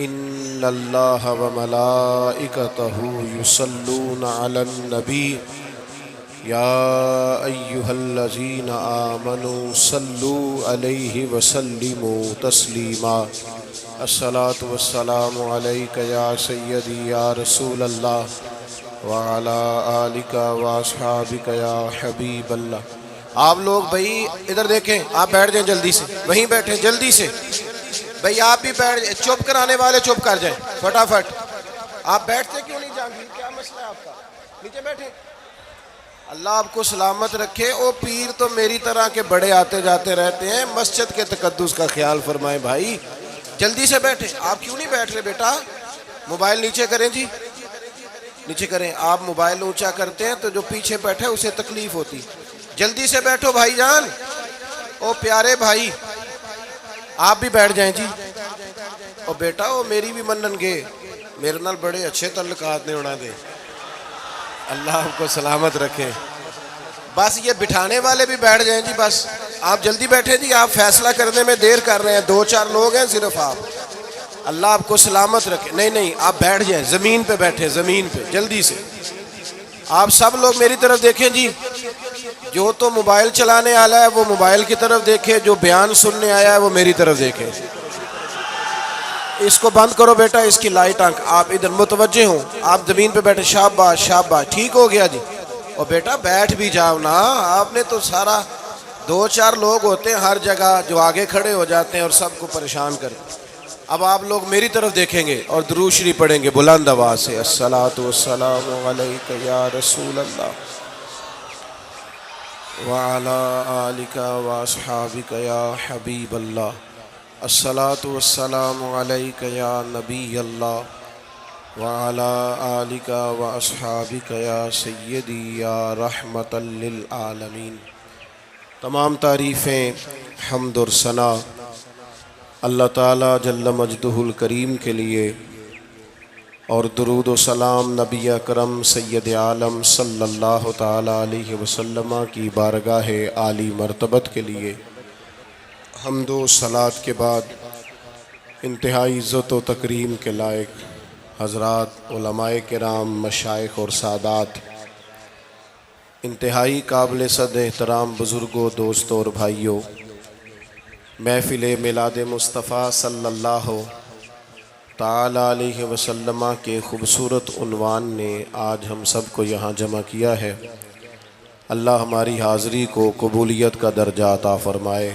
ان اللہ وملائکتہ یصلون علی النبی یا ایہا الذین آمنوا صلوا علیہ وسلموا تسلیما الصلاۃ والسلام علیک یا سیدی یا رسول اللہ وعلی آلک واصحابک یا حبیب اللہ۔ آپ لوگ بھائی ادھر دیکھیں، آپ بیٹھ جائیں جلدی سے، وہیں بیٹھیں جلدی سے بھائی، آپ بھی بیٹھ جائیں، چپ کرانے والے چپ کر جائیں فٹافٹ۔ آپ بیٹھتے کیوں نہیں جان، کیا مسئلہ ہے آپ کا؟ نیچے بیٹھیں۔ اللہ آپ کو سلامت رکھے۔ او پیر تو میری طرح کے بڑے آتے جاتے رہتے ہیں، مسجد کے تقدس کا خیال فرمائیں بھائی، جلدی سے بیٹھیں۔ آپ کیوں نہیں بیٹھ رہے بیٹا؟ موبائل نیچے کریں جی، نیچے کریں۔ آپ موبائل اونچا کرتے ہیں تو جو پیچھے بیٹھے اسے تکلیف ہوتی۔ جلدی سے بیٹھو بھائی جان۔ او پیارے بھائی آپ بھی بیٹھ جائیں جی۔ او بیٹا او میری بھی منن گے، میرے نال بڑے اچھے تعلقات نے ہونا دے۔ اللہ آپ کو سلامت رکھے۔ بس یہ بٹھانے والے بھی بیٹھ جائیں جی، بس آپ جلدی بیٹھیں جی، آپ فیصلہ کرنے میں دیر کر رہے ہیں، 2-4 لوگ ہیں صرف آپ۔ اللہ آپ کو سلامت رکھے۔ نہیں آپ بیٹھ جائیں، زمین پہ بیٹھیں، زمین پہ جلدی سے۔ آپ سب لوگ میری طرف دیکھیں جی، جو تو موبائل چلانے والا ہے وہ موبائل کی طرف دیکھے، جو بیان سننے آیا ہے وہ میری طرف دیکھے۔ اس کو بند کرو بیٹا، اس کی لائٹ آنکھ، آپ ادھر متوجہ ہوں، آپ زمین پہ بیٹھے۔ شاباش شاباش، ٹھیک ہو گیا جی۔ اور بیٹا بیٹھ بھی جاؤ نا، آپ نے تو سارا 2-4 لوگ ہوتے ہیں ہر جگہ جو آگے کھڑے ہو جاتے ہیں اور سب کو پریشان کرتے ہیں۔ اب آپ لوگ میری طرف دیکھیں گے اور درود شریف پڑھیں گے بلند آواز سے، الصلاۃ والسلام علیک یا رسول اللہ وعلی آلک واصحابک یا حبیب اللہ، الصلاۃ والسلام علیک یا نبی اللہ وعلی آلک واصحابک یا سیدی یا رحمت للعالمین۔ تمام تعریفیں، حمد اور ثنا اللہ تعالیٰ جل مجدہ الکریم کے لیے، اور درود و سلام نبی اکرم سید عالم صلی اللہ تعالیٰ علیہ وسلم کی بارگاہ عالی مرتبت کے لیے۔ حمد و صلات کے بعد انتہائی عزت و تکریم کے لائق حضرات، علماء کرام، مشائخ اور سادات، انتہائی قابل صد احترام بزرگوں، دوستوں اور بھائیوں، محفل میلاد مصطفیٰ صلی اللہ تعالیٰ علیہ وسلم کے خوبصورت عنوان نے آج ہم سب کو یہاں جمع کیا ہے۔ اللہ ہماری حاضری کو قبولیت کا درجہ عطا فرمائے،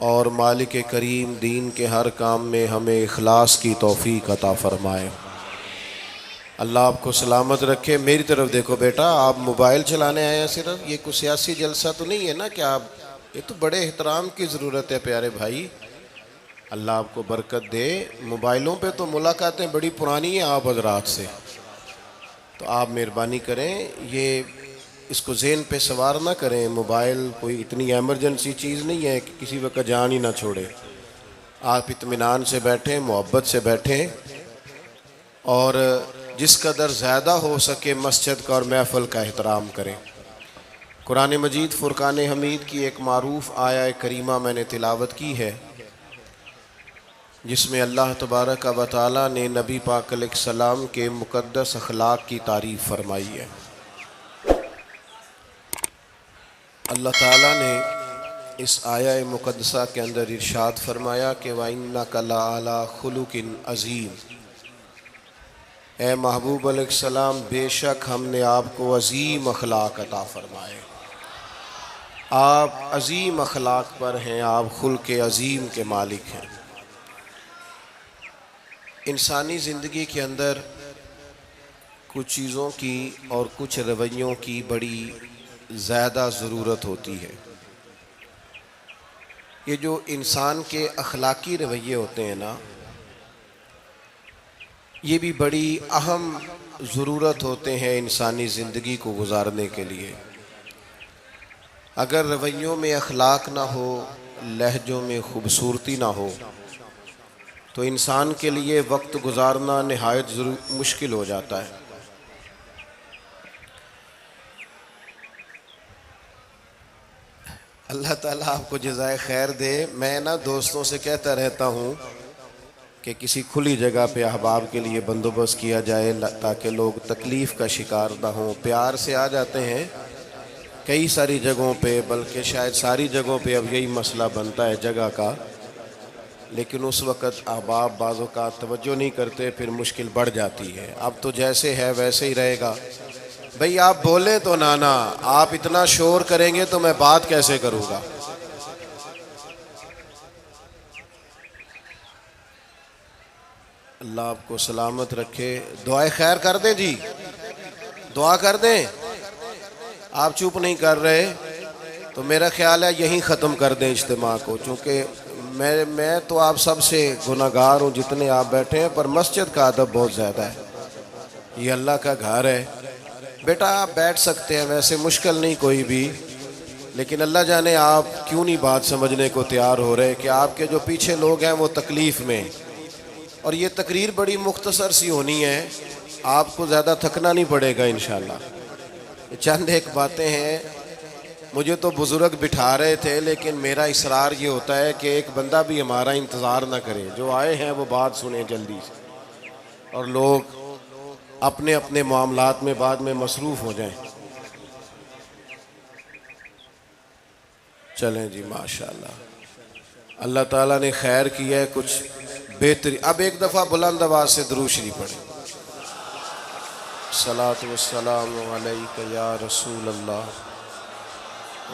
اور مالک کریم دین کے ہر کام میں ہمیں اخلاص کی توفیق عطا فرمائے۔ اللہ آپ کو سلامت رکھے۔ میری طرف دیکھو بیٹا، آپ موبائل چلانے آئے ہیں صرف، یہ کوئی سیاسی جلسہ تو نہیں ہے نا کہ آپ، یہ تو بڑے احترام کی ضرورت ہے پیارے بھائی۔ اللہ آپ کو برکت دے۔ موبائلوں پہ تو ملاقاتیں بڑی پرانی ہیں آپ حضرات سے، تو آپ مہربانی کریں یہ اس کو ذہن پہ سوار نہ کریں، موبائل کوئی اتنی ایمرجنسی چیز نہیں ہے کہ کسی وقت جان ہی نہ چھوڑے۔ آپ اطمینان سے بیٹھیں، محبت سے بیٹھیں، اور جس قدر زیادہ ہو سکے مسجد کا اور محفل کا احترام کریں۔ قرآن مجید فرقان حمید کی ایک معروف آیہ کریمہ میں نے تلاوت کی ہے، جس میں اللہ تبارک و تعالیٰ نے نبی پاک علیہ السلام کے مقدس اخلاق کی تعریف فرمائی ہے۔ اللہ تعالیٰ نے اس آیہ مقدسہ کے اندر ارشاد فرمایا کہ وَإِنَّكَ لَعَلَىٰ خُلُقٍ عَظِيمٍ، اے محبوب علیہ السلام بے شک ہم نے آپ کو عظیم اخلاق عطا فرمائے۔ آپ عظیم اخلاق پر ہیں، آپ خلق عظیم کے مالک ہیں۔ انسانی زندگی کے اندر کچھ چیزوں کی اور کچھ رویوں کی بڑی زیادہ ضرورت ہوتی ہے۔ یہ جو انسان کے اخلاقی رویے ہوتے ہیں نا، یہ بھی بڑی اہم ضرورت ہوتے ہیں انسانی زندگی کو گزارنے کے لیے۔ اگر رویوں میں اخلاق نہ ہو، لہجوں میں خوبصورتی نہ ہو، تو انسان کے لیے وقت گزارنا نہایت مشکل ہو جاتا ہے۔ اللہ تعالیٰ آپ کو جزائے خیر دے۔ میں نا دوستوں سے کہتا رہتا ہوں کہ کسی کھلی جگہ پہ احباب کے لیے بندوبست کیا جائے تاکہ لوگ تکلیف کا شکار نہ ہوں۔ پیار سے آ جاتے ہیں کئی ساری جگہوں پہ، بلکہ شاید ساری جگہوں پہ اب یہی مسئلہ بنتا ہے جگہ کا، لیکن اس وقت احباب بعض اوقات توجہ نہیں کرتے، پھر مشکل بڑھ جاتی ہے۔ اب تو جیسے ہے ویسے ہی رہے گا۔ بھئی آپ بولیں تو نانا، آپ اتنا شور کریں گے تو میں بات کیسے کروں گا؟ اللہ آپ کو سلامت رکھے۔ دعائے خیر کر دیں جی، دعا کر دیں۔ آپ چپ نہیں کر رہے تو میرا خیال ہے یہیں ختم کر دیں اجتماع کو، چونکہ میں تو آپ سب سے گناہگار ہوں جتنے آپ بیٹھے ہیں، پر مسجد کا ادب بہت زیادہ ہے۔ یہ اللہ کا گھر ہے۔ بیٹا آپ بیٹھ سکتے ہیں، ویسے مشکل نہیں کوئی بھی، لیکن اللہ جانے آپ کیوں نہیں بات سمجھنے کو تیار ہو رہے کہ آپ کے جو پیچھے لوگ ہیں وہ تکلیف میں، اور یہ تقریر بڑی مختصر سی ہونی ہے، آپ کو زیادہ تھکنا نہیں پڑے گا انشاءاللہ۔ چند ایک باتیں ہیں، مجھے تو بزرگ بٹھا رہے تھے، لیکن میرا اصرار یہ ہوتا ہے کہ ایک بندہ بھی ہمارا انتظار نہ کرے، جو آئے ہیں وہ بات سنیں جلدی سے، اور لوگ اپنے اپنے معاملات میں بعد میں مصروف ہو جائیں۔ چلیں جی ماشاءاللہ، اللہ تعالیٰ نے خیر کیا ہے، کچھ بہتری۔ اب ایک دفعہ بلند آواز سے درود شریف پڑھیں۔ الصلاۃ والسلام علیک یا رسول اللہ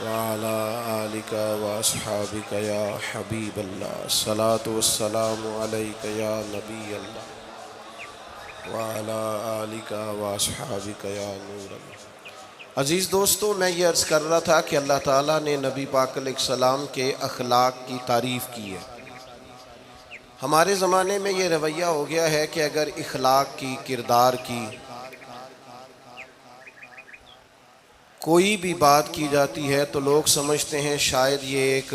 وعلی آلک واصحابک یا حبیب اللہ، الصلاۃ والسلام علیک یا نبی اللہ وعلی آلک واصحابک یا نور اللہ۔ عزیز دوستو، میں یہ عرض کر رہا تھا کہ اللہ تعالیٰ نے نبی پاک علیہ السلام کے اخلاق کی تعریف کی ہے۔ ہمارے زمانے میں یہ رویہ ہو گیا ہے کہ اگر اخلاق کی، کردار کی کوئی بھی بات کی جاتی ہے تو لوگ سمجھتے ہیں شاید یہ ایک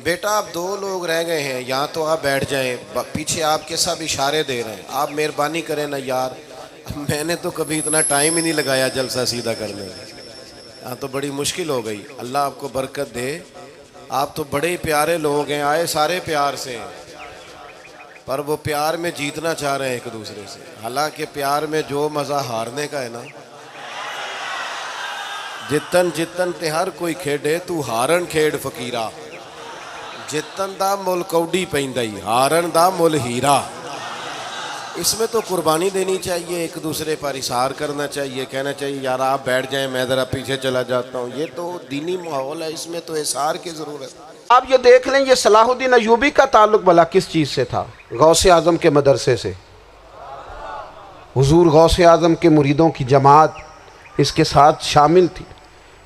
بیٹا آپ دو لوگ رہ گئے ہیں، یہاں تو آپ بیٹھ جائیں، پیچھے آپ کے سب اشارے دے رہے ہیں، آپ مہربانی کریں نا یار۔ میں نے تو کبھی اتنا ٹائم ہی نہیں لگایا جلسہ سیدھا کرنے میں، یہاں تو بڑی مشکل ہو گئی۔ اللہ آپ کو برکت دے، آپ تو بڑے پیارے لوگ ہیں، آئے سارے پیار سے ہیں، پر وہ پیار میں جیتنا چاہ رہے ہیں ایک دوسرے سے، حالانکہ پیار میں جو مزہ ہارنے کا ہے نا، جتن جتن تے ہر کوئی کھیڈے تو ہارن کھیڈ فقیرہ، جتن دا مول کوڈی پیندائی ہارن دا مول ہیرا۔ اس میں تو قربانی دینی چاہیے، ایک دوسرے پر اثار کرنا چاہیے، کہنا چاہیے یار آپ بیٹھ جائیں میں ذرا پیچھے چلا جاتا ہوں۔ یہ تو دینی ماحول ہے، اس میں تو اثار کی ضرورت۔ آپ یہ دیکھ لیں یہ صلاح الدین ایوبی کا تعلق بھلا کس چیز سے تھا؟ غوث اعظم کے مدرسے سے۔ حضور غوث اعظم کے مریدوں کی جماعت اس کے ساتھ شامل تھی۔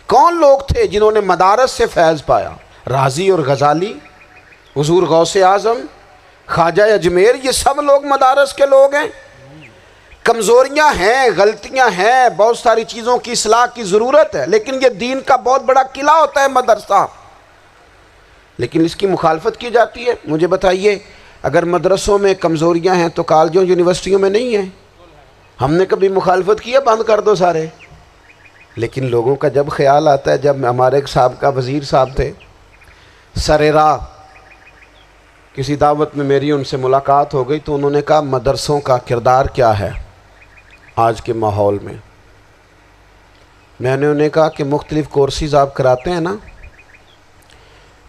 کون لوگ تھے جنہوں نے مدارس سے فیض پایا؟ رازی اور غزالی، حضور غوث اعظم، خواجہ اجمیر، یہ سب لوگ مدارس کے لوگ ہیں۔ کمزوریاں ہیں، غلطیاں ہیں، بہت ساری چیزوں کی اصلاح کی ضرورت ہے، لیکن یہ دین کا بہت بڑا قلعہ ہوتا ہے مدرسہ، لیکن اس کی مخالفت کی جاتی ہے۔ مجھے بتائیے، اگر مدرسوں میں کمزوریاں ہیں تو کالجوں یونیورسٹیوں میں نہیں ہیں؟ ہم نے کبھی مخالفت کیا بند کر دو سارے؟ لیکن لوگوں کا جب خیال آتا ہے، جب ہمارے ایک سابقہ وزیر صاحب تھے، سر راہ کسی دعوت میں میری ان سے ملاقات ہو گئی تو انہوں نے کہا مدرسوں کا کردار کیا ہے آج کے ماحول میں؟ میں نے انہیں کہا کہ مختلف کورسز آپ کراتے ہیں نا،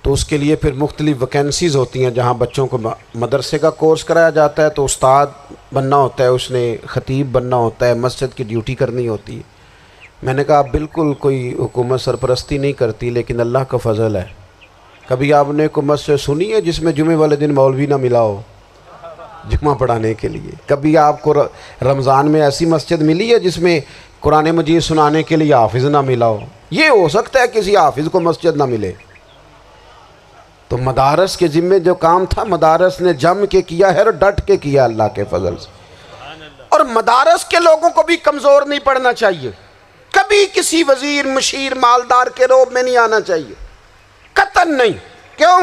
تو اس کے لیے پھر مختلف ویکنسیز ہوتی ہیں، جہاں بچوں کو مدرسے کا کورس کرایا جاتا ہے تو استاد بننا ہوتا ہے، اس نے خطیب بننا ہوتا ہے، مسجد کی ڈیوٹی کرنی ہوتی ہے۔ میں نے کہا بالکل کوئی حکومت سرپرستی نہیں کرتی، لیکن اللہ کا فضل ہے۔ کبھی آپ نے کوئی مسجد سنی ہے جس میں جمعے والے دن مولوی نہ ملا ہو جمعہ پڑھانے کے لیے؟ کبھی آپ کو رمضان میں ایسی مسجد ملی ہے جس میں قرآن مجید سنانے کے لیے حافظ نہ ملا ہو؟ یہ ہو سکتا ہے کسی حافظ کو مسجد نہ ملے۔ تو مدارس کے ذمے جو کام تھا مدارس نے جم کے کیا ہے اور ڈٹ کے کیا اللہ کے فضل سے۔ اور مدارس کے لوگوں کو بھی کمزور نہیں پڑنا چاہیے، کبھی کسی وزیر مشیر مالدار کے روب میں نہیں آنا چاہیے، قطعاً نہیں۔ کیوں؟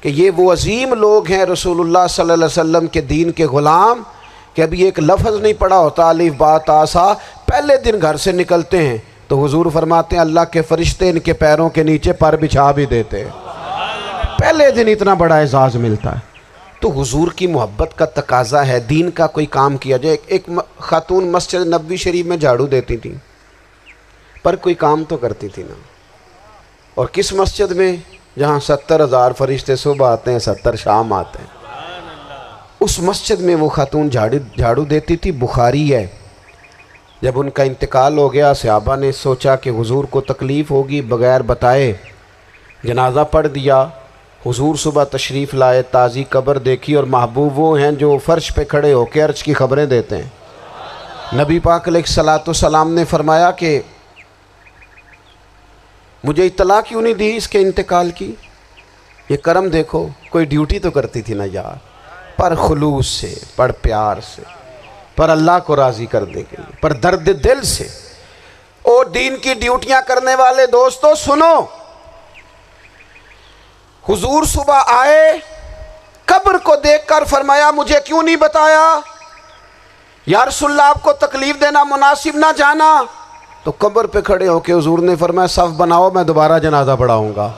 کہ یہ وہ عظیم لوگ ہیں رسول اللہ صلی اللہ علیہ وسلم کے دین کے غلام، کہ ابھی ایک لفظ نہیں پڑھا ہوتا الف با تا سا، پہلے دن گھر سے نکلتے ہیں تو حضور فرماتے ہیں اللہ کے فرشتے ان کے پیروں کے نیچے پر بچھا بھی دیتے ہیں۔ پہلے دن اتنا بڑا اعزاز ملتا ہے۔ تو حضور کی محبت کا تقاضا ہے دین کا کوئی کام کیا جائے۔ ایک خاتون مسجد نبوی شریف میں جھاڑو دیتی تھی، پر کوئی کام تو کرتی تھی نا۔ اور کس مسجد میں؟ جہاں 70,000 فرشتے صبح آتے ہیں، 70 شام آتے ہیں۔ اس مسجد میں وہ خاتون جھاڑو دیتی تھی، بخاری ہے۔ جب ان کا انتقال ہو گیا، صحابہ نے سوچا کہ حضور کو تکلیف ہوگی، بغیر بتائے جنازہ پڑھ دیا۔ حضور صبح تشریف لائے، تازی قبر دیکھی، اور محبوب وہ ہیں جو فرش پہ کھڑے ہو کے عرش کی خبریں دیتے ہیں۔ نبی پاک علیہ الصلوۃ والسلام نے فرمایا کہ مجھے اطلاع کیوں نہیں دی اس کے انتقال کی؟ یہ کرم دیکھو، کوئی ڈیوٹی تو کرتی تھی نا یار، پر خلوص سے، پر پیار سے، پر اللہ کو راضی کرنے کے لیے، پر درد دل سے۔ اور دین کی ڈیوٹیاں کرنے والے دوستو سنو، حضور صبح آئے، قبر کو دیکھ کر فرمایا مجھے کیوں نہیں بتایا؟ یا رسول اللہ آپ کو تکلیف دینا مناسب نہ جانا؟ تو قبر پہ کھڑے ہو کے حضور نے فرمایا صف بناؤ، میں دوبارہ جنازہ پڑھاؤں گا۔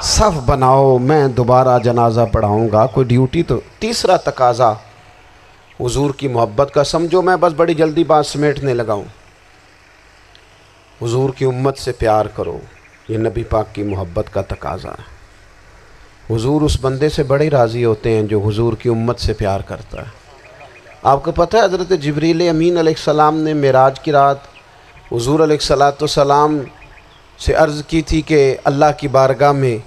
صف بناؤ، میں دوبارہ جنازہ پڑھاؤں گا۔ کوئی ڈیوٹی تو۔ تیسرا تقاضا حضور کی محبت کا، سمجھو میں بس بڑی جلدی بات سمیٹنے لگا ہوں۔ حضور کی امت سے پیار کرو، یہ نبی پاک کی محبت کا تقاضا ہے۔ حضور اس بندے سے بڑے راضی ہوتے ہیں جو حضور کی امت سے پیار کرتا ہے۔ آپ کو پتہ ہے حضرت جبریل امین علیہ السلام نے معراج کی رات حضور علیہ الصلوۃ والسلام سے عرض کی تھی کہ اللہ کی بارگاہ میں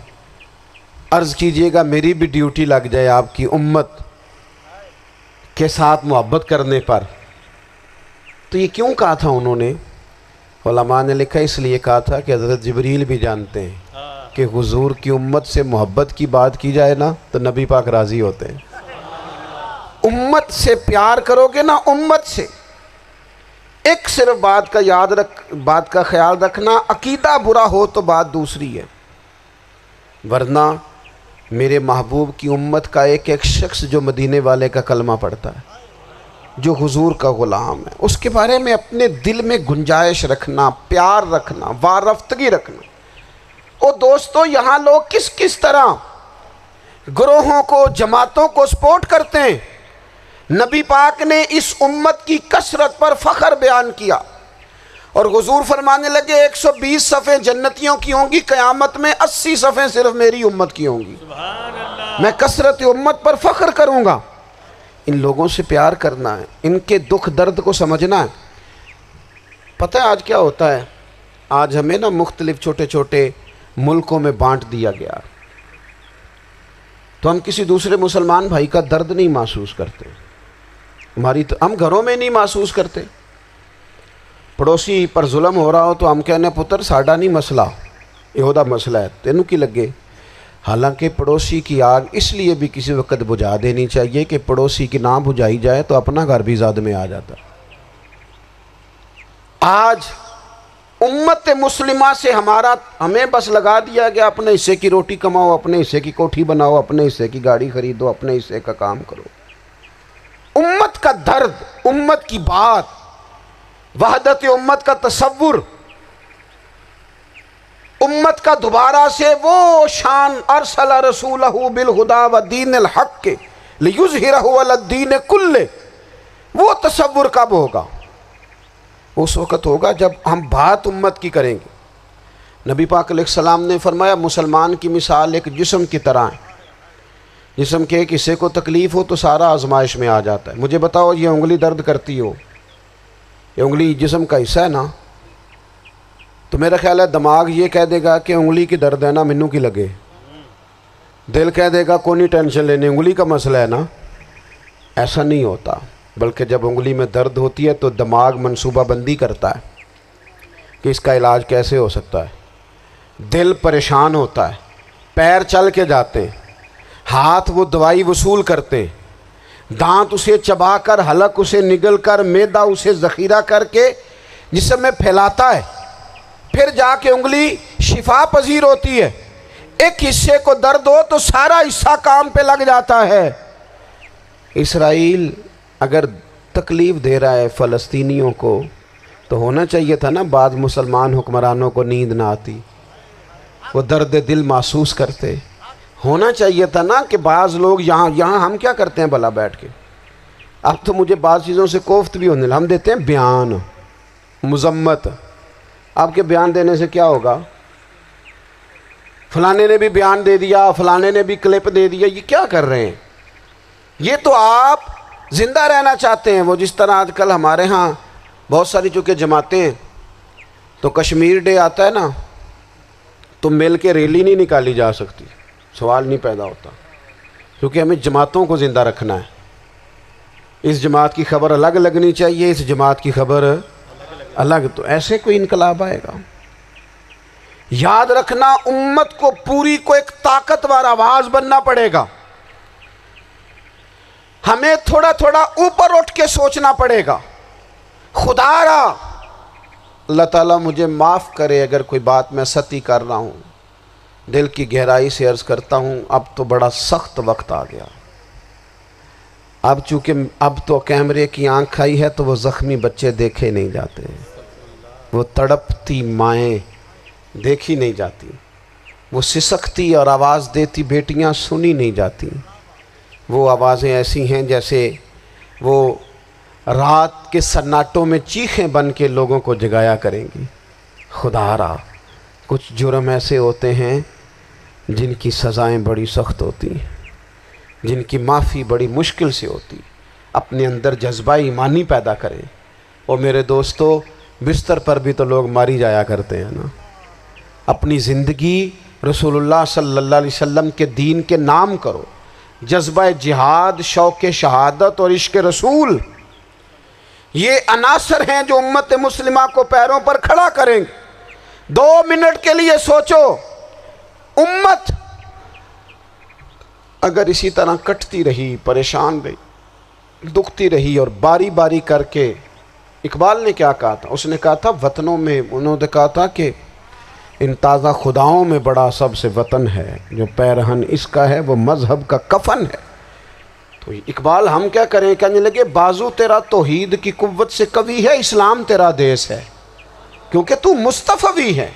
عرض کیجئے گا میری بھی ڈیوٹی لگ جائے آپ کی امت کے ساتھ محبت کرنے پر۔ تو یہ کیوں کہا تھا انہوں نے؟ علماء نے لکھا اس لیے کہا تھا کہ حضرت جبریل بھی جانتے ہیں کہ حضور کی امت سے محبت کی بات کی جائے نا تو نبی پاک راضی ہوتے ہیں۔ امت سے پیار کرو گے نا، امت سے۔ ایک صرف بات کا خیال رکھنا، عقیدہ برا ہو تو بات دوسری ہے، ورنہ میرے محبوب کی امت کا ایک ایک شخص جو مدینے والے کا کلمہ پڑھتا ہے، جو حضور کا غلام ہے، اس کے بارے میں اپنے دل میں گنجائش رکھنا، پیار رکھنا، وارفتگی رکھنا۔ اور دوستو یہاں لوگ کس طرح گروہوں کو، جماعتوں کو سپورٹ کرتے ہیں۔ نبی پاک نے اس امت کی کثرت پر فخر بیان کیا، اور حضور فرمانے لگے 120 صفیں جنتیوں کی ہوں گی، قیامت میں 80 صفیں صرف میری امت کی ہوں گی۔ میں کثرت امت پر فخر کروں گا۔ ان لوگوں سے پیار کرنا ہے، ان کے دکھ درد کو سمجھنا ہے۔ پتہ ہے آج کیا ہوتا ہے؟ آج ہمیں نا مختلف چھوٹے چھوٹے ملکوں میں بانٹ دیا گیا، تو ہم کسی دوسرے مسلمان بھائی کا درد نہیں محسوس کرتے، ہم گھروں میں نہیں محسوس کرتے۔ پڑوسی پر ظلم ہو رہا ہو تو ہم کہنے پتر ساڈا نہیں مسئلہ، یہ مسئلہ ہے، تینوں کی لگے۔ حالانکہ پڑوسی کی آگ اس لیے بھی کسی وقت بجھا دینی چاہیے کہ پڑوسی کی نہ بجھائی جائے تو اپنا گھر بھی زاد میں آ جاتا۔ آج امت مسلمہ سے ہمیں بس لگا دیا گیا اپنے حصے کی روٹی کماؤ، اپنے حصے کی کوٹھی بناؤ، اپنے حصے کی گاڑی خریدو، اپنے حصے کا کام کرو۔ امت کا درد، امت کی بات، وحدت امت کا تصور، امت کا دوبارہ سے وہ شان ارسل رسولہ بالہدی ودین الحق لیظہرہ علی الدین کلہ، وہ تصور کب ہوگا؟ اس وقت ہوگا جب ہم بات امت کی کریں گے۔ نبی پاک علیہ السلام نے فرمایا مسلمان کی مثال ایک جسم کی طرح ہے، جسم کے ایک حصے کو تکلیف ہو تو سارا آزمائش میں آ جاتا ہے۔ مجھے بتاؤ یہ انگلی درد کرتی ہو، یہ انگلی جسم کا حصہ ہے نا، تو میرا خیال ہے دماغ یہ کہہ دے گا کہ انگلی کی درد ہے نا مینوں کی لگے، دل کہہ دے گا کوئی نہیں ٹینشن لینے، انگلی کا مسئلہ ہے نا۔ ایسا نہیں ہوتا، بلکہ جب انگلی میں درد ہوتی ہے تو دماغ منصوبہ بندی کرتا ہے کہ اس کا علاج کیسے ہو سکتا ہے، دل پریشان ہوتا ہے، پیر چل کے جاتے ہیں، ہاتھ وہ دوائی وصول کرتے ہیں، دانت اسے چبا کر، حلق اسے نگل کر، معدہ اسے ذخیرہ کر کے جسم میں پھیلاتا ہے، پھر جا کے انگلی شفا پذیر ہوتی ہے۔ ایک حصے کو درد ہو تو سارا حصہ کام پہ لگ جاتا ہے۔ اسرائیل اگر تکلیف دے رہا ہے فلسطینیوں کو تو ہونا چاہیے تھا نا بعض مسلمان حکمرانوں کو نیند نہ آتی، وہ درد دل محسوس کرتے. ہونا چاہیے تھا نا کہ بعض لوگ یہاں ہم کیا کرتے ہیں بھلا بیٹھ کے. اب تو مجھے بعض چیزوں سے کوفت بھی ہونے لگا. ہم دیتے ہیں بیان، مذمت. آپ کے بیان دینے سے کیا ہوگا؟ فلانے نے بھی بیان دے دیا، فلانے نے بھی کلپ دے دیا. یہ کیا کر رہے ہیں؟ یہ تو آپ زندہ رہنا چاہتے ہیں. وہ جس طرح آج کل ہمارے ہاں بہت ساری چونکہ جماعتیں ہیں تو کشمیر ڈے آتا ہے نا تو مل کے ریلی نہیں نکالی جا سکتی، سوال نہیں پیدا ہوتا، کیونکہ ہمیں جماعتوں کو زندہ رکھنا ہے. اس جماعت کی خبر الگ لگنی چاہیے، اس جماعت کی خبر الگ. تو ایسے کوئی انقلاب آئے گا؟ یاد رکھنا امت کو پوری کو ایک طاقتور آواز بننا پڑے گا. ہمیں تھوڑا تھوڑا اوپر اٹھ کے سوچنا پڑے گا. خدا را اللہ تعالیٰ مجھے معاف کرے اگر کوئی بات میں سطحی کر رہا ہوں. دل کی گہرائی سے عرض کرتا ہوں اب تو بڑا سخت وقت آ گیا. اب چونکہ اب تو کیمرے کی آنکھ آئی ہے تو وہ زخمی بچے دیکھے نہیں جاتے، وہ تڑپتی مائیں دیکھی نہیں جاتی، وہ سسکتی اور آواز دیتی بیٹیاں سنی نہیں جاتی. وہ آوازیں ایسی ہیں جیسے وہ رات کے سناٹوں میں چیخیں بن کے لوگوں کو جگایا کریں گی. خدا را کچھ جرم ایسے ہوتے ہیں جن کی سزائیں بڑی سخت ہوتی ہیں، جن کی معافی بڑی مشکل سے ہوتی. اپنے اندر جذبہ ایمانی پیدا کریں. اور میرے دوستو بستر پر بھی تو لوگ ماری جایا کرتے ہیں نا. اپنی زندگی رسول اللہ صلی اللہ علیہ وسلم کے دین کے نام کرو. جذبہ جہاد، شوق شہادت اور عشق رسول، یہ عناصر ہیں جو امت مسلمہ کو پیروں پر کھڑا کریں گے. 2 منٹ کے لیے سوچو، امت اگر اسی طرح کٹتی رہی، پریشان رہی، دکھتی رہی اور باری باری کر کے. اقبال نے کیا کہا تھا؟ اس نے کہا تھا وطنوں میں، انہوں نے کہا تھا کہ ان تازہ خداؤں میں بڑا سب سے وطن ہے، جو پیرہن اس کا ہے وہ مذہب کا کفن ہے. تو اقبال ہم کیا کریں؟ کہنے لگے بازو تیرا توحید کی قوت سے قوی ہے، اسلام تیرا دیس ہے، کیونکہ تو مصطفی ہے.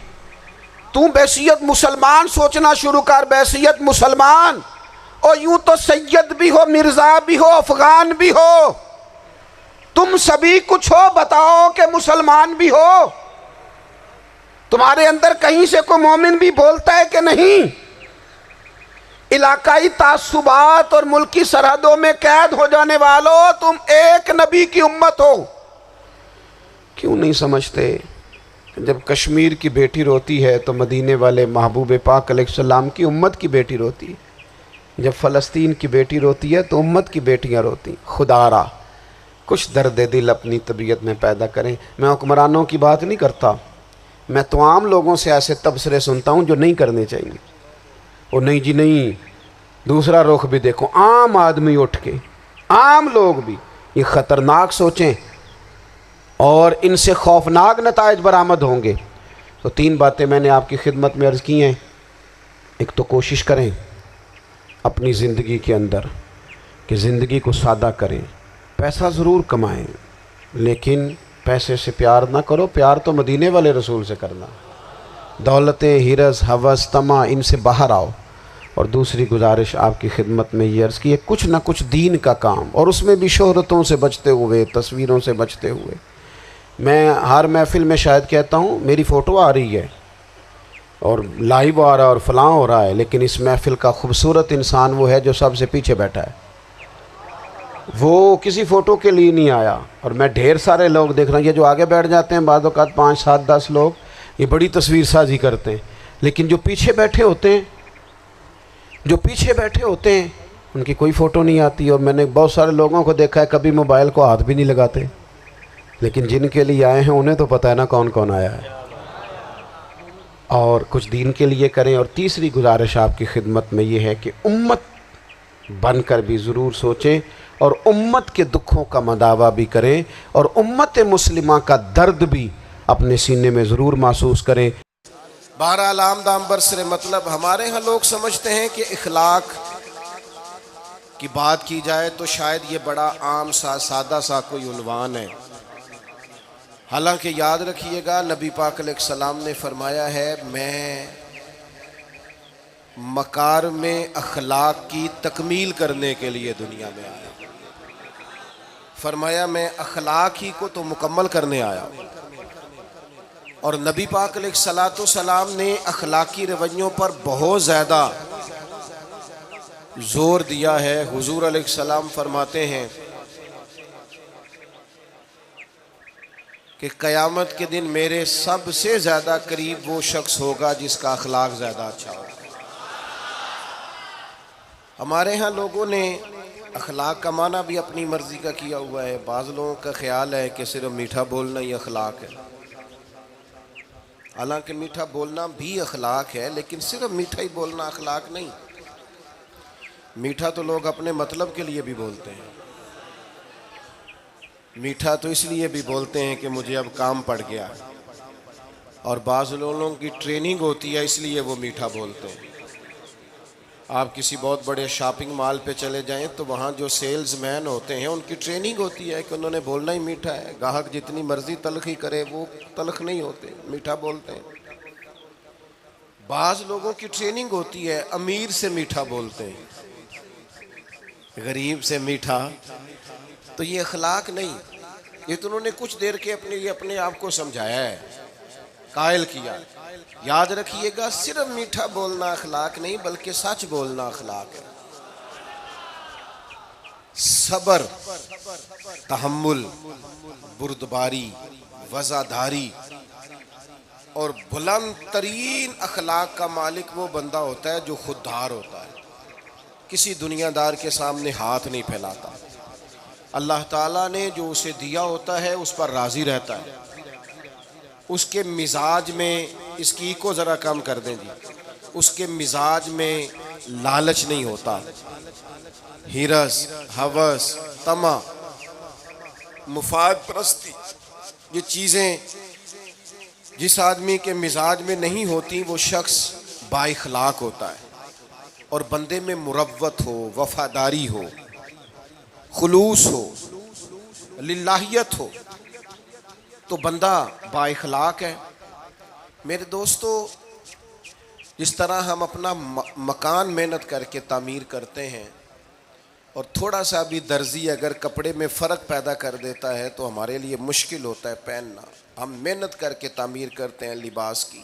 تو بحیثیت مسلمان سوچنا شروع کر، بحیثیت مسلمان. اور یوں تو سید بھی ہو، مرزا بھی ہو، افغان بھی ہو، تم سبھی کچھ ہو، بتاؤ کہ مسلمان بھی ہو. تمہارے اندر کہیں سے کوئی مومن بھی بولتا ہے کہ نہیں؟ علاقائی تعصبات اور ملکی سرحدوں میں قید ہو جانے والوں، تم ایک نبی کی امت ہو. کیوں نہیں سمجھتے جب کشمیر کی بیٹی روتی ہے تو مدینے والے محبوب پاک علیہ السلام کی امت کی بیٹی روتی ہے، جب فلسطین کی بیٹی روتی ہے تو امت کی بیٹیاں روتی. خدا را کچھ درد دل اپنی طبیعت میں پیدا کریں. میں حکمرانوں کی بات نہیں کرتا، میں تو عام لوگوں سے ایسے تبصرے سنتا ہوں جو نہیں کرنے چاہیے. اور نہیں جی نہیں، دوسرا رخ بھی دیکھو. عام آدمی اٹھ کے، عام لوگ بھی یہ خطرناک سوچیں اور ان سے خوفناک نتائج برآمد ہوں گے. تو 3 باتیں میں نے آپ کی خدمت میں عرض کی ہیں. ایک تو کوشش کریں اپنی زندگی کے اندر کہ زندگی کو سادہ کریں. پیسہ ضرور کمائیں لیکن پیسے سے پیار نہ کرو، پیار تو مدینے والے رسول سے کرنا. دولتیں، ہرس، ہوس، طمع، ان سے باہر آؤ. اور دوسری گزارش آپ کی خدمت میں یہ عرض کی ہے کچھ نہ کچھ دین کا کام، اور اس میں بھی شہرتوں سے بچتے ہوئے، تصویروں سے بچتے ہوئے. میں ہر محفل میں شاید کہتا ہوں میری فوٹو آ رہی ہے اور لائیو آ رہا ہے اور فلاں ہو رہا ہے، لیکن اس محفل کا خوبصورت انسان وہ ہے جو سب سے پیچھے بیٹھا ہے. وہ کسی فوٹو کے لیے نہیں آیا. اور میں ڈھیر سارے لوگ دیکھ رہا ہوں، یہ جو آگے بیٹھ جاتے ہیں بعض اوقات 5 7 10 لوگ، یہ بڑی تصویر سازی کرتے ہیں، لیکن جو پیچھے بیٹھے ہوتے ہیں ان کی کوئی فوٹو نہیں آتی. اور میں نے بہت سارے لوگوں کو دیکھا ہے کبھی موبائل کو ہاتھ بھی نہیں لگاتے، لیکن جن کے لیے آئے ہیں انہیں تو پتہ ہے نا کون کون آیا ہے. اور کچھ دین کے لیے کریں. اور تیسری گزارش آپ کی خدمت میں یہ ہے کہ امت بن کر بھی ضرور سوچیں اور امت کے دکھوں کا مداوع بھی کریں اور امت مسلمہ کا درد بھی اپنے سینے میں ضرور محسوس کریں. بہرحال آمدام برسر مطلب ہمارے ہاں لوگ سمجھتے ہیں کہ اخلاق کی بات کی جائے تو شاید یہ بڑا عام سا سادہ سا کوئی عنوان ہے. حالانکہ یاد رکھیے گا نبی پاک علیہ السلام نے فرمایا ہے میں مکارم اخلاق کی تکمیل کرنے کے لیے دنیا میں آیا. فرمایا میں اخلاق ہی کو تو مکمل کرنے آیا. اور نبی پاک علیہ السلام نے اخلاقی رویوں پر بہت زیادہ زور دیا ہے. حضور علیہ السلام فرماتے ہیں کہ قیامت کے دن میرے سب سے زیادہ قریب وہ شخص ہوگا جس کا اخلاق زیادہ اچھا ہوگا. ہمارے ہاں لوگوں نے اخلاق کا معنی بھی اپنی مرضی کا کیا ہوا ہے. بعض لوگوں کا خیال ہے کہ صرف میٹھا بولنا ہی اخلاق ہے. حالانکہ میٹھا بولنا بھی اخلاق ہے، لیکن صرف میٹھا ہی بولنا اخلاق نہیں. میٹھا تو لوگ اپنے مطلب کے لیے بھی بولتے ہیں. میٹھا تو اس لیے بھی بولتے ہیں کہ مجھے اب کام پڑ گیا، اور بعض لوگوں کی ٹریننگ ہوتی ہے اس لیے وہ میٹھا بولتے ہیں. آپ کسی بہت بڑے شاپنگ مال پہ چلے جائیں تو وہاں جو سیلز مین ہوتے ہیں ان کی ٹریننگ ہوتی ہے کہ انہوں نے بولنا ہی میٹھا ہے. گاہک جتنی مرضی تلخی کرے وہ تلخ نہیں ہوتے، میٹھا بولتے ہیں. بعض لوگوں کی ٹریننگ ہوتی ہے امیر سے میٹھا بولتے ہیں، غریب سے میٹھا. تو یہ اخلاق نہیں، یہ تو انہوں نے کچھ دیر کے اپنے آپ کو سمجھایا ہے، قائل کیا. یاد رکھیے گا صرف میٹھا بولنا اخلاق نہیں بلکہ سچ بولنا اخلاق ہے. صبر، تحمل، بردباری، وفاداری اور بلند ترین اخلاق کا مالک وہ بندہ ہوتا ہے جو خوددار ہوتا ہے، کسی دنیا دار کے سامنے ہاتھ نہیں پھیلاتا. اللہ تعالیٰ نے جو اسے دیا ہوتا ہے اس پر راضی رہتا ہے. اس کے مزاج میں، اس کی کو ذرا کم کر دیں جی، اس کے مزاج میں لالچ نہیں ہوتا. ہرس، ہوس، طمع، مفاد پرستی، یہ چیزیں جس آدمی کے مزاج میں نہیں ہوتی وہ شخص با اخلاق ہوتا ہے. اور بندے میں مروت ہو، وفاداری ہو، خلوص ہو، للہیت ہو تو بندہ با اخلاق ہے. میرے دوستو، جس طرح ہم اپنا مکان محنت کر کے تعمیر کرتے ہیں اور تھوڑا سا بھی درزی اگر کپڑے میں فرق پیدا کر دیتا ہے تو ہمارے لیے مشکل ہوتا ہے پہننا. ہم محنت کر کے تعمیر کرتے ہیں لباس کی،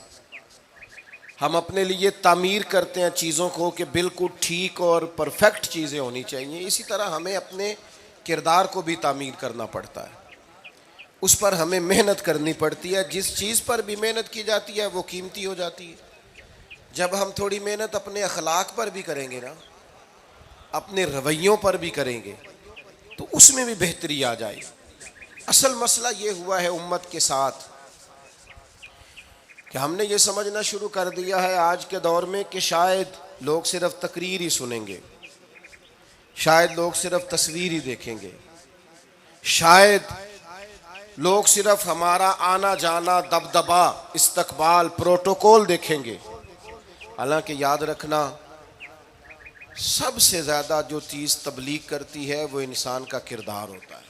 ہم اپنے لیے تعمیر کرتے ہیں چیزوں کو کہ بالکل ٹھیک اور پرفیکٹ چیزیں ہونی چاہیے. اسی طرح ہمیں اپنے کردار کو بھی تعمیر کرنا پڑتا ہے، اس پر ہمیں محنت کرنی پڑتی ہے. جس چیز پر بھی محنت کی جاتی ہے وہ قیمتی ہو جاتی ہے. جب ہم تھوڑی محنت اپنے اخلاق پر بھی کریں گے نا، اپنے رویوں پر بھی کریں گے تو اس میں بھی بہتری آ جائے. اصل مسئلہ یہ ہوا ہے امت کے ساتھ کہ ہم نے یہ سمجھنا شروع کر دیا ہے آج کے دور میں کہ شاید لوگ صرف تقریر ہی سنیں گے، شاید لوگ صرف تصویر ہی دیکھیں گے، شاید لوگ صرف ہمارا آنا جانا، دبدبا، استقبال، پروٹوکول دیکھیں گے. حالانکہ یاد رکھنا سب سے زیادہ جو چیز تبلیغ کرتی ہے وہ انسان کا کردار ہوتا ہے،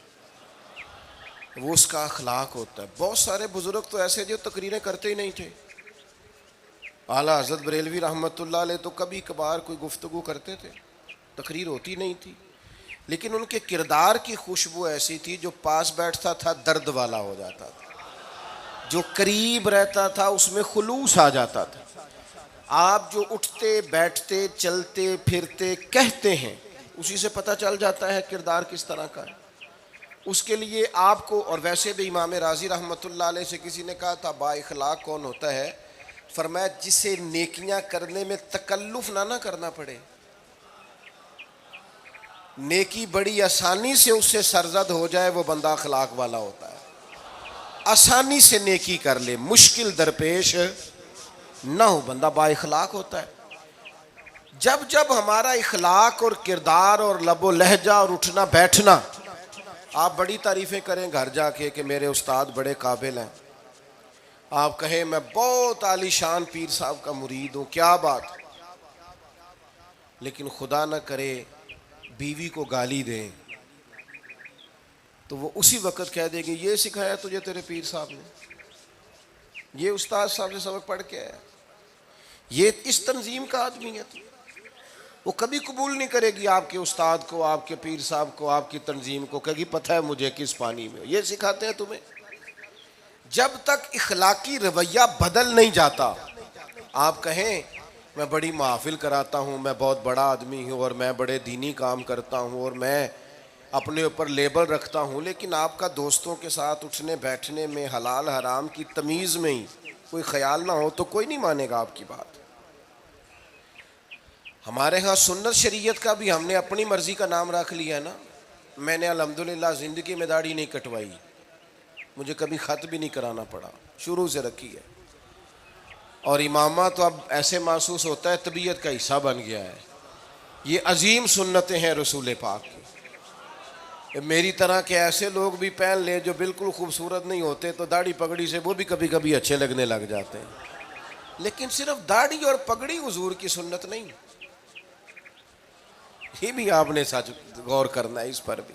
وہ اس کا اخلاق ہوتا ہے. بہت سارے بزرگ تو ایسے جو تقریریں کرتے ہی نہیں تھے. اعلیٰ حضرت بریلوی رحمۃ اللہ علیہ تو کبھی کبھار کوئی گفتگو کرتے تھے، تقریر ہوتی نہیں تھی، لیکن ان کے کردار کی خوشبو ایسی تھی جو پاس بیٹھتا تھا درد والا ہو جاتا تھا، جو قریب رہتا تھا اس میں خلوص آ جاتا تھا. آپ جو اٹھتے بیٹھتے چلتے پھرتے کہتے ہیں اسی سے پتہ چل جاتا ہے کردار کس طرح کا ہے. اس کے لیے آپ کو، اور ویسے بھی امام راضی رحمۃ اللہ علیہ سے کسی نے کہا تھا با اخلاق کون ہوتا ہے؟ فرمایا جسے نیکیاں کرنے میں تکلف نہ کرنا پڑے. نیکی بڑی آسانی سے اس سے سرزد ہو جائے وہ بندہ اخلاق والا ہوتا ہے. آسانی سے نیکی کر لے، مشکل درپیش نہ ہو، بندہ با اخلاق ہوتا ہے. جب جب ہمارا اخلاق اور کردار اور لب و لہجہ اور اٹھنا بیٹھنا، آپ بڑی تعریفیں کریں گھر جا کے کہ میرے استاد بڑے قابل ہیں، آپ کہیں میں بہت عالی شان پیر صاحب کا مرید ہوں، کیا بات، لیکن خدا نہ کرے بیوی کو گالی دیں، تو وہ اسی وقت کہہ دے گی یہ سکھایا تجھے تیرے پیر صاحب نے، یہ استاد صاحب سے سبق پڑھ کے آیا، یہ اس تنظیم کا آدمی ہے۔ وہ کبھی قبول نہیں کرے گی آپ کے استاد کو، آپ کے پیر صاحب کو، آپ کی تنظیم کو، کہے گی پتہ ہے مجھے کس پانی میں یہ سکھاتے ہیں تمہیں۔ جب تک اخلاقی رویہ بدل نہیں جاتا، آپ کہیں میں بڑی محافل کراتا ہوں، میں بہت بڑا آدمی ہوں اور میں بڑے دینی کام کرتا ہوں اور میں اپنے اوپر لیبل رکھتا ہوں، لیکن آپ کا دوستوں کے ساتھ اٹھنے بیٹھنے میں حلال حرام کی تمیز میں ہی کوئی خیال نہ ہو تو کوئی نہیں مانے گا آپ کی بات۔ ہمارے ہاں سنت شریعت کا بھی ہم نے اپنی مرضی کا نام رکھ لیا ہے نا۔ میں نے الحمدللہ زندگی میں داڑھی نہیں کٹوائی، مجھے کبھی خط بھی نہیں کرانا پڑا، شروع سے رکھی ہے، اور امامہ تو اب ایسے محسوس ہوتا ہے طبیعت کا حصہ بن گیا ہے۔ یہ عظیم سنتیں ہیں رسول پاک کی۔ میری طرح کے ایسے لوگ بھی پہن لیں جو بالکل خوبصورت نہیں ہوتے تو داڑھی پگڑی سے وہ بھی کبھی کبھی اچھے لگنے لگ جاتے ہیں، لیکن صرف داڑھی اور پگڑی حضور کی سنت نہیں۔ یہ بھی آپ نے سچ غور کرنا ہے اس پر بھی۔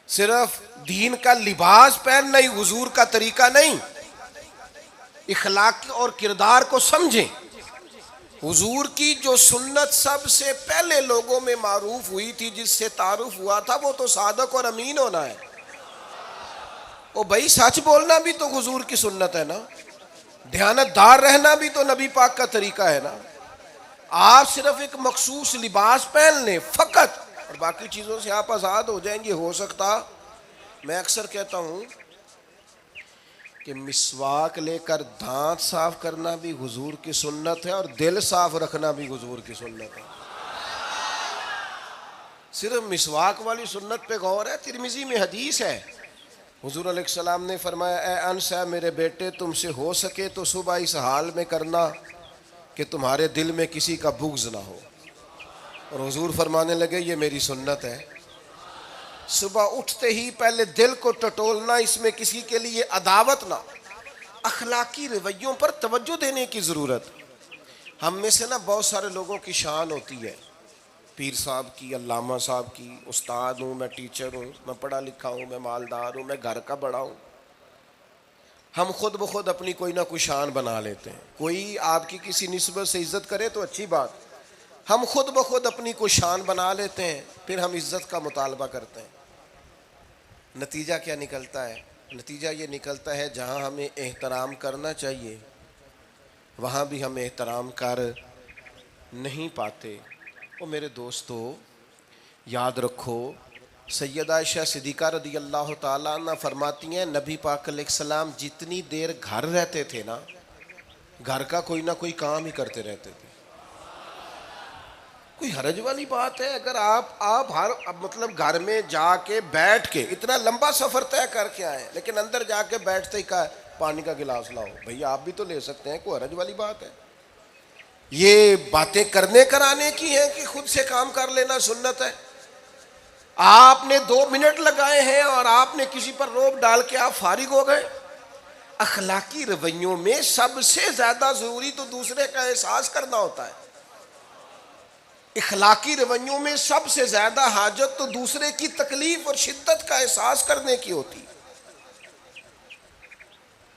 صرف دین کا لباس پہننا ہی حضور کا طریقہ نہیں، اخلاق اور کردار کو سمجھیں۔ حضور کی جو سنت سب سے پہلے لوگوں میں معروف ہوئی تھی، جس سے تعارف ہوا تھا، وہ تو صادق اور امین ہونا ہے۔ او بھائی سچ بولنا بھی تو حضور کی سنت ہے نا، دیانتدار رہنا بھی تو نبی پاک کا طریقہ ہے نا۔ آپ صرف ایک مخصوص لباس پہن لیں فقط اور باقی چیزوں سے آپ آزاد ہو جائیں گے، ہو سکتا۔ میں اکثر کہتا ہوں کہ مسواک لے کر دانت صاف کرنا بھی حضور کی سنت ہے اور دل صاف رکھنا بھی حضور کی سنت ہے۔ صرف مسواک والی سنت پہ غور ہے، ترمذی میں حدیث ہے، حضور علیہ السلام نے فرمایا اے انس ہے میرے بیٹے، تم سے ہو سکے تو صبح اس حال میں کرنا کہ تمہارے دل میں کسی کا بغض نہ ہو، اور حضور فرمانے لگے یہ میری سنت ہے۔ صبح اٹھتے ہی پہلے دل کو ٹٹولنا، اس میں کسی کے لیے عداوت نہ۔ اخلاقی رویوں پر توجہ دینے کی ضرورت۔ ہم میں سے نا بہت سارے لوگوں کی شان ہوتی ہے، پیر صاحب کی، علامہ صاحب کی، استاد ہوں، میں ٹیچر ہوں، میں پڑھا لکھا ہوں، میں مالدار ہوں، میں گھر کا بڑا ہوں۔ ہم خود بخود اپنی کوئی نہ کوئی شان بنا لیتے ہیں۔ کوئی آپ کی کسی نسبت سے عزت کرے تو اچھی بات، ہم خود بخود اپنی کوئی شان بنا لیتے ہیں، پھر ہم عزت کا مطالبہ کرتے ہیں۔ نتیجہ کیا نکلتا ہے؟ نتیجہ یہ نکلتا ہے جہاں ہمیں احترام کرنا چاہیے وہاں بھی ہم احترام کر نہیں پاتے۔ اور میرے دوستو یاد رکھو، سیدہ عائشہ صدیقہ رضی اللہ تعالیٰ عنہ فرماتی ہیں نبی پاک علیہ السلام جتنی دیر گھر رہتے تھے نا، گھر کا کوئی نہ کوئی کام ہی کرتے رہتے تھے۔ کوئی حرج والی بات ہے اگر آپ ہر مطلب گھر میں جا کے بیٹھ کے اتنا لمبا سفر طے کر کے آئے لیکن اندر جا کے بیٹھتے ہی کہا پانی کا گلاس لاؤ، بھئی آپ بھی تو لے سکتے ہیں، کوئی حرج والی بات ہے؟ یہ باتیں کرنے کرانے کی ہیں کہ خود سے کام کر لینا سنت ہے؟ آپ نے 2 منٹ لگائے ہیں اور آپ نے کسی پر روب ڈال کے آپ فارغ ہو گئے۔ اخلاقی رویوں میں سب سے زیادہ ضروری تو دوسرے کا احساس کرنا ہوتا ہے۔ اخلاقی رویوں میں سب سے زیادہ حاجت تو دوسرے کی تکلیف اور شدت کا احساس کرنے کی ہوتی۔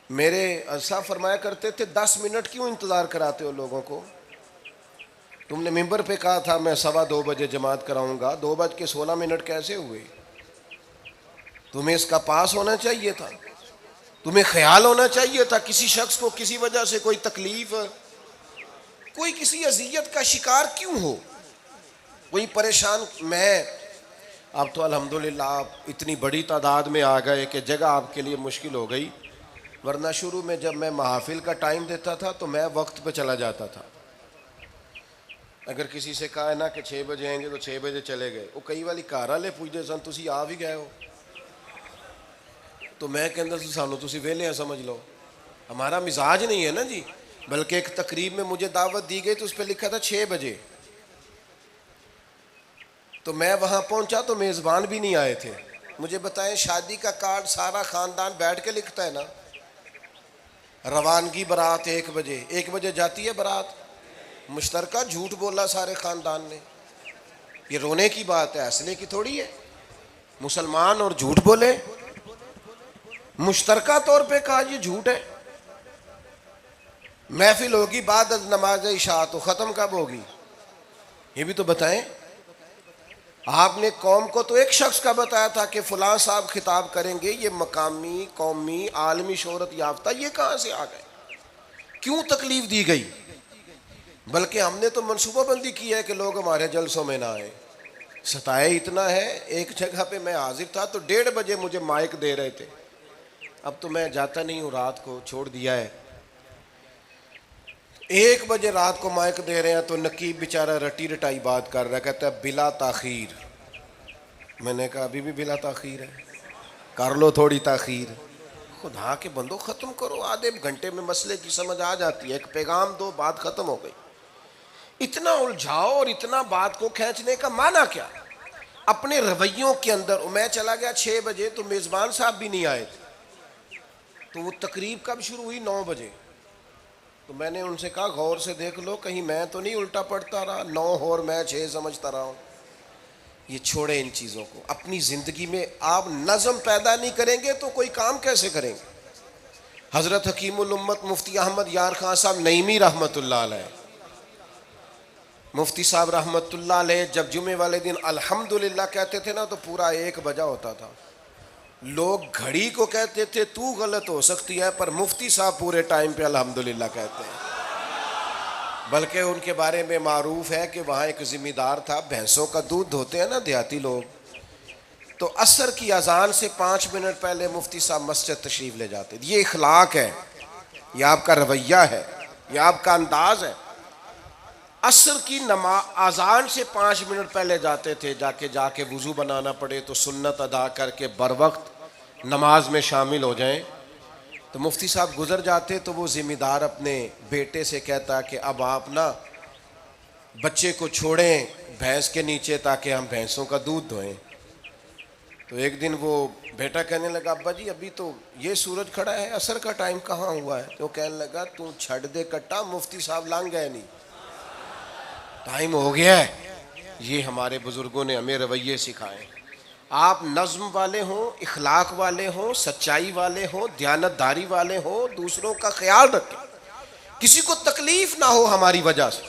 میرے صاحب فرمایا کرتے تھے 10 منٹ کیوں انتظار کراتے ہو لوگوں کو؟ تم نے ممبر پہ کہا تھا میں 2:15 بجے جماعت کراؤں گا، 2:16 کیسے ہوئے؟ تمہیں اس کا پاس ہونا چاہیے تھا، تمہیں خیال ہونا چاہیے تھا کسی شخص کو کسی وجہ سے کوئی تکلیف، کوئی کسی اذیت کا شکار کیوں ہو، کوئی پریشان۔ میں اب تو الحمدللہ آپ اتنی بڑی تعداد میں آ گئے کہ جگہ آپ کے لیے مشکل ہو گئی، ورنہ شروع میں جب میں محافل کا ٹائم دیتا تھا تو میں وقت پہ چلا جاتا تھا۔ اگر کسی سے کہا ہے نا کہ 6 بجے آئیں گے تو 6 بجے چلے گئے، وہ کئی والی گھر والے پوچھتے سن تسی آ بھی گئے ہو، تو میں کہندا سی سانو تسی ویلے ہیں سمجھ لو۔ ہمارا مزاج نہیں ہے نا جی، بلکہ ایک تقریب میں مجھے دعوت دی گئی تو اس پہ لکھا تھا 6 بجے، تو میں وہاں پہنچا تو میزبان بھی نہیں آئے تھے۔ مجھے بتائیں شادی کا کارڈ سارا خاندان بیٹھ کے لکھتا ہے نا، روانگی برات 1 بجے، 1 بجے جاتی ہے برات، مشترکہ جھوٹ بولا سارے خاندان نے۔ یہ رونے کی بات ہے، ہنسنے کی تھوڑی ہے۔ مسلمان اور جھوٹ بولے، مشترکہ طور پہ کہا یہ جھوٹ ہے۔ محفل ہوگی بعد از نماز عشاء، تو ختم کب ہوگی یہ بھی تو بتائیں۔ آپ نے قوم کو تو ایک شخص کا بتایا تھا کہ فلاں صاحب خطاب کریں گے، یہ مقامی، قومی، عالمی شہرت یافتہ، یہ کہاں سے آ گئے؟ کیوں تکلیف دی گئی؟ بلکہ ہم نے تو منصوبہ بندی کی ہے کہ لوگ ہمارے جلسوں میں نہ آئیں۔ ستائے اتنا ہے، ایک جگہ پہ میں حاضر تھا تو 1:30 بجے مجھے مائک دے رہے تھے، اب تو میں جاتا نہیں ہوں، رات کو چھوڑ دیا ہے۔ 1 بجے رات کو مائک دے رہے ہیں تو نقیب بیچارہ رٹی رٹائی بات کر رہا ہے، کہتا ہے بلا تاخیر۔ میں نے کہا ابھی بھی بلا تاخیر ہے، کر لو تھوڑی تاخیر۔ خدا کے بندو ختم کرو، آدھے گھنٹے میں مسئلے کی سمجھ آ جاتی ہے، ایک پیغام دو، بات ختم ہو گئی۔ اتنا الجھاؤ اور اتنا بات کو کھینچنے کا معنی کیا؟ اپنے رویوں کے اندر۔ میں چلا گیا 6 بجے تو میزبان صاحب بھی نہیں آئے تھے، تو وہ تقریب کب شروع ہوئی؟ 9 بجے۔ تو میں نے ان سے کہا غور سے دیکھ لو کہیں میں تو نہیں الٹا پڑتا رہا، 9 اور میں 6 سمجھتا رہا ہوں۔ یہ چھوڑے ان چیزوں کو، اپنی زندگی میں آپ نظم پیدا نہیں کریں گے تو کوئی کام کیسے کریں گے؟ حضرت حکیم الامت مفتی احمد یار خان صاحب نعیمی رحمۃ اللہ علیہ، مفتی صاحب رحمۃ اللہ علیہ جب جمعے والے دن الحمدللہ کہتے تھے نا تو پورا 1 بجا ہوتا تھا۔ لوگ گھڑی کو کہتے تھے تو غلط ہو سکتی ہے، پر مفتی صاحب پورے ٹائم پہ الحمدللہ کہتے ہیں۔ بلکہ ان کے بارے میں معروف ہے کہ وہاں ایک ذمہ دار تھا، بھینسوں کا دودھ دھوتے ہیں نا دیہاتی لوگ، تو عصر کی اذان سے 5 منٹ پہلے مفتی صاحب مسجد تشریف لے جاتے۔ یہ اخلاق ہے، یہ آپ کا رویہ ہے، یہ آپ کا انداز ہے۔ عصر کی اذان سے 5 منٹ پہلے جاتے تھے، جا کے وضو بنانا پڑے تو سنت ادا کر کے بروقت نماز میں شامل ہو جائیں۔ تو مفتی صاحب گزر جاتے تو وہ ذمہ دار اپنے بیٹے سے کہتا کہ اب آپ نا بچے کو چھوڑیں بھینس کے نیچے تاکہ ہم بھینسوں کا دودھ دھوئیں۔ تو ایک دن وہ بیٹا کہنے لگا ابا جی ابھی تو یہ سورج کھڑا ہے، عصر کا ٹائم کہاں ہوا ہے؟ تو کہنے لگا تو چھڑ دے کٹا، مفتی صاحب لنگ گئے نہیں، ٹائم ہو گیا ہے۔ یہ ہمارے بزرگوں نے ہمیں رویے سکھائے۔ آپ نظم والے ہوں، اخلاق والے ہوں، سچائی والے ہوں، دیانت داری والے ہوں، دوسروں کا خیال رکھیں، کسی کو تکلیف نہ ہو ہماری وجہ سے۔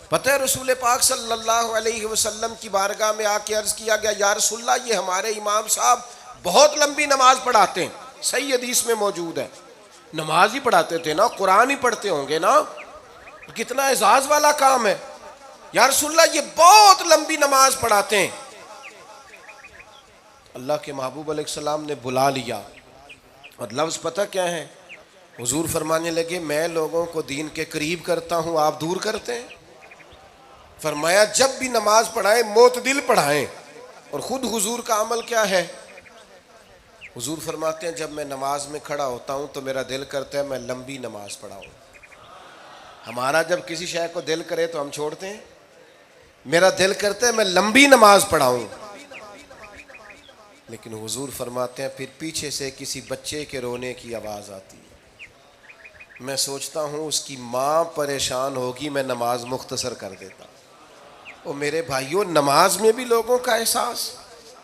پتہ ہے رسول پاک صلی اللہ علیہ وسلم کی بارگاہ میں آ کے عرض کیا گیا یا رسول اللہ یہ ہمارے امام صاحب بہت لمبی نماز پڑھاتے ہیں، صحیح حدیث میں موجود ہے۔ نماز ہی پڑھاتے تھے نا، قرآن ہی پڑھتے ہوں گے نا، کتنا اعزاز والا کام ہے۔ یا رسول اللہ یہ بہت لمبی نماز پڑھاتے ہیں۔ اللہ کے محبوب علیہ السلام نے بلا لیا، اور لفظ پتہ کیا ہے؟ حضور فرمانے لگے میں لوگوں کو دین کے قریب کرتا ہوں، آپ دور کرتے ہیں۔ فرمایا جب بھی نماز پڑھائیں معتدل پڑھائیں۔ اور خود حضور کا عمل کیا ہے؟ حضور فرماتے ہیں جب میں نماز میں کھڑا ہوتا ہوں تو میرا دل کرتا ہے میں لمبی نماز پڑھاؤں۔ ہمارا جب کسی شے کو دل کرے تو ہم چھوڑتے ہیں، میرا دل کرتا ہے میں لمبی نماز پڑھاؤں۔ لیکن حضور فرماتے ہیں پھر پیچھے سے کسی بچے کے رونے کی آواز آتی ہے، میں سوچتا ہوں اس کی ماں پریشان ہوگی، میں نماز مختصر کر دیتا ہوں۔ اور میرے بھائیوں نماز میں بھی لوگوں کا احساس،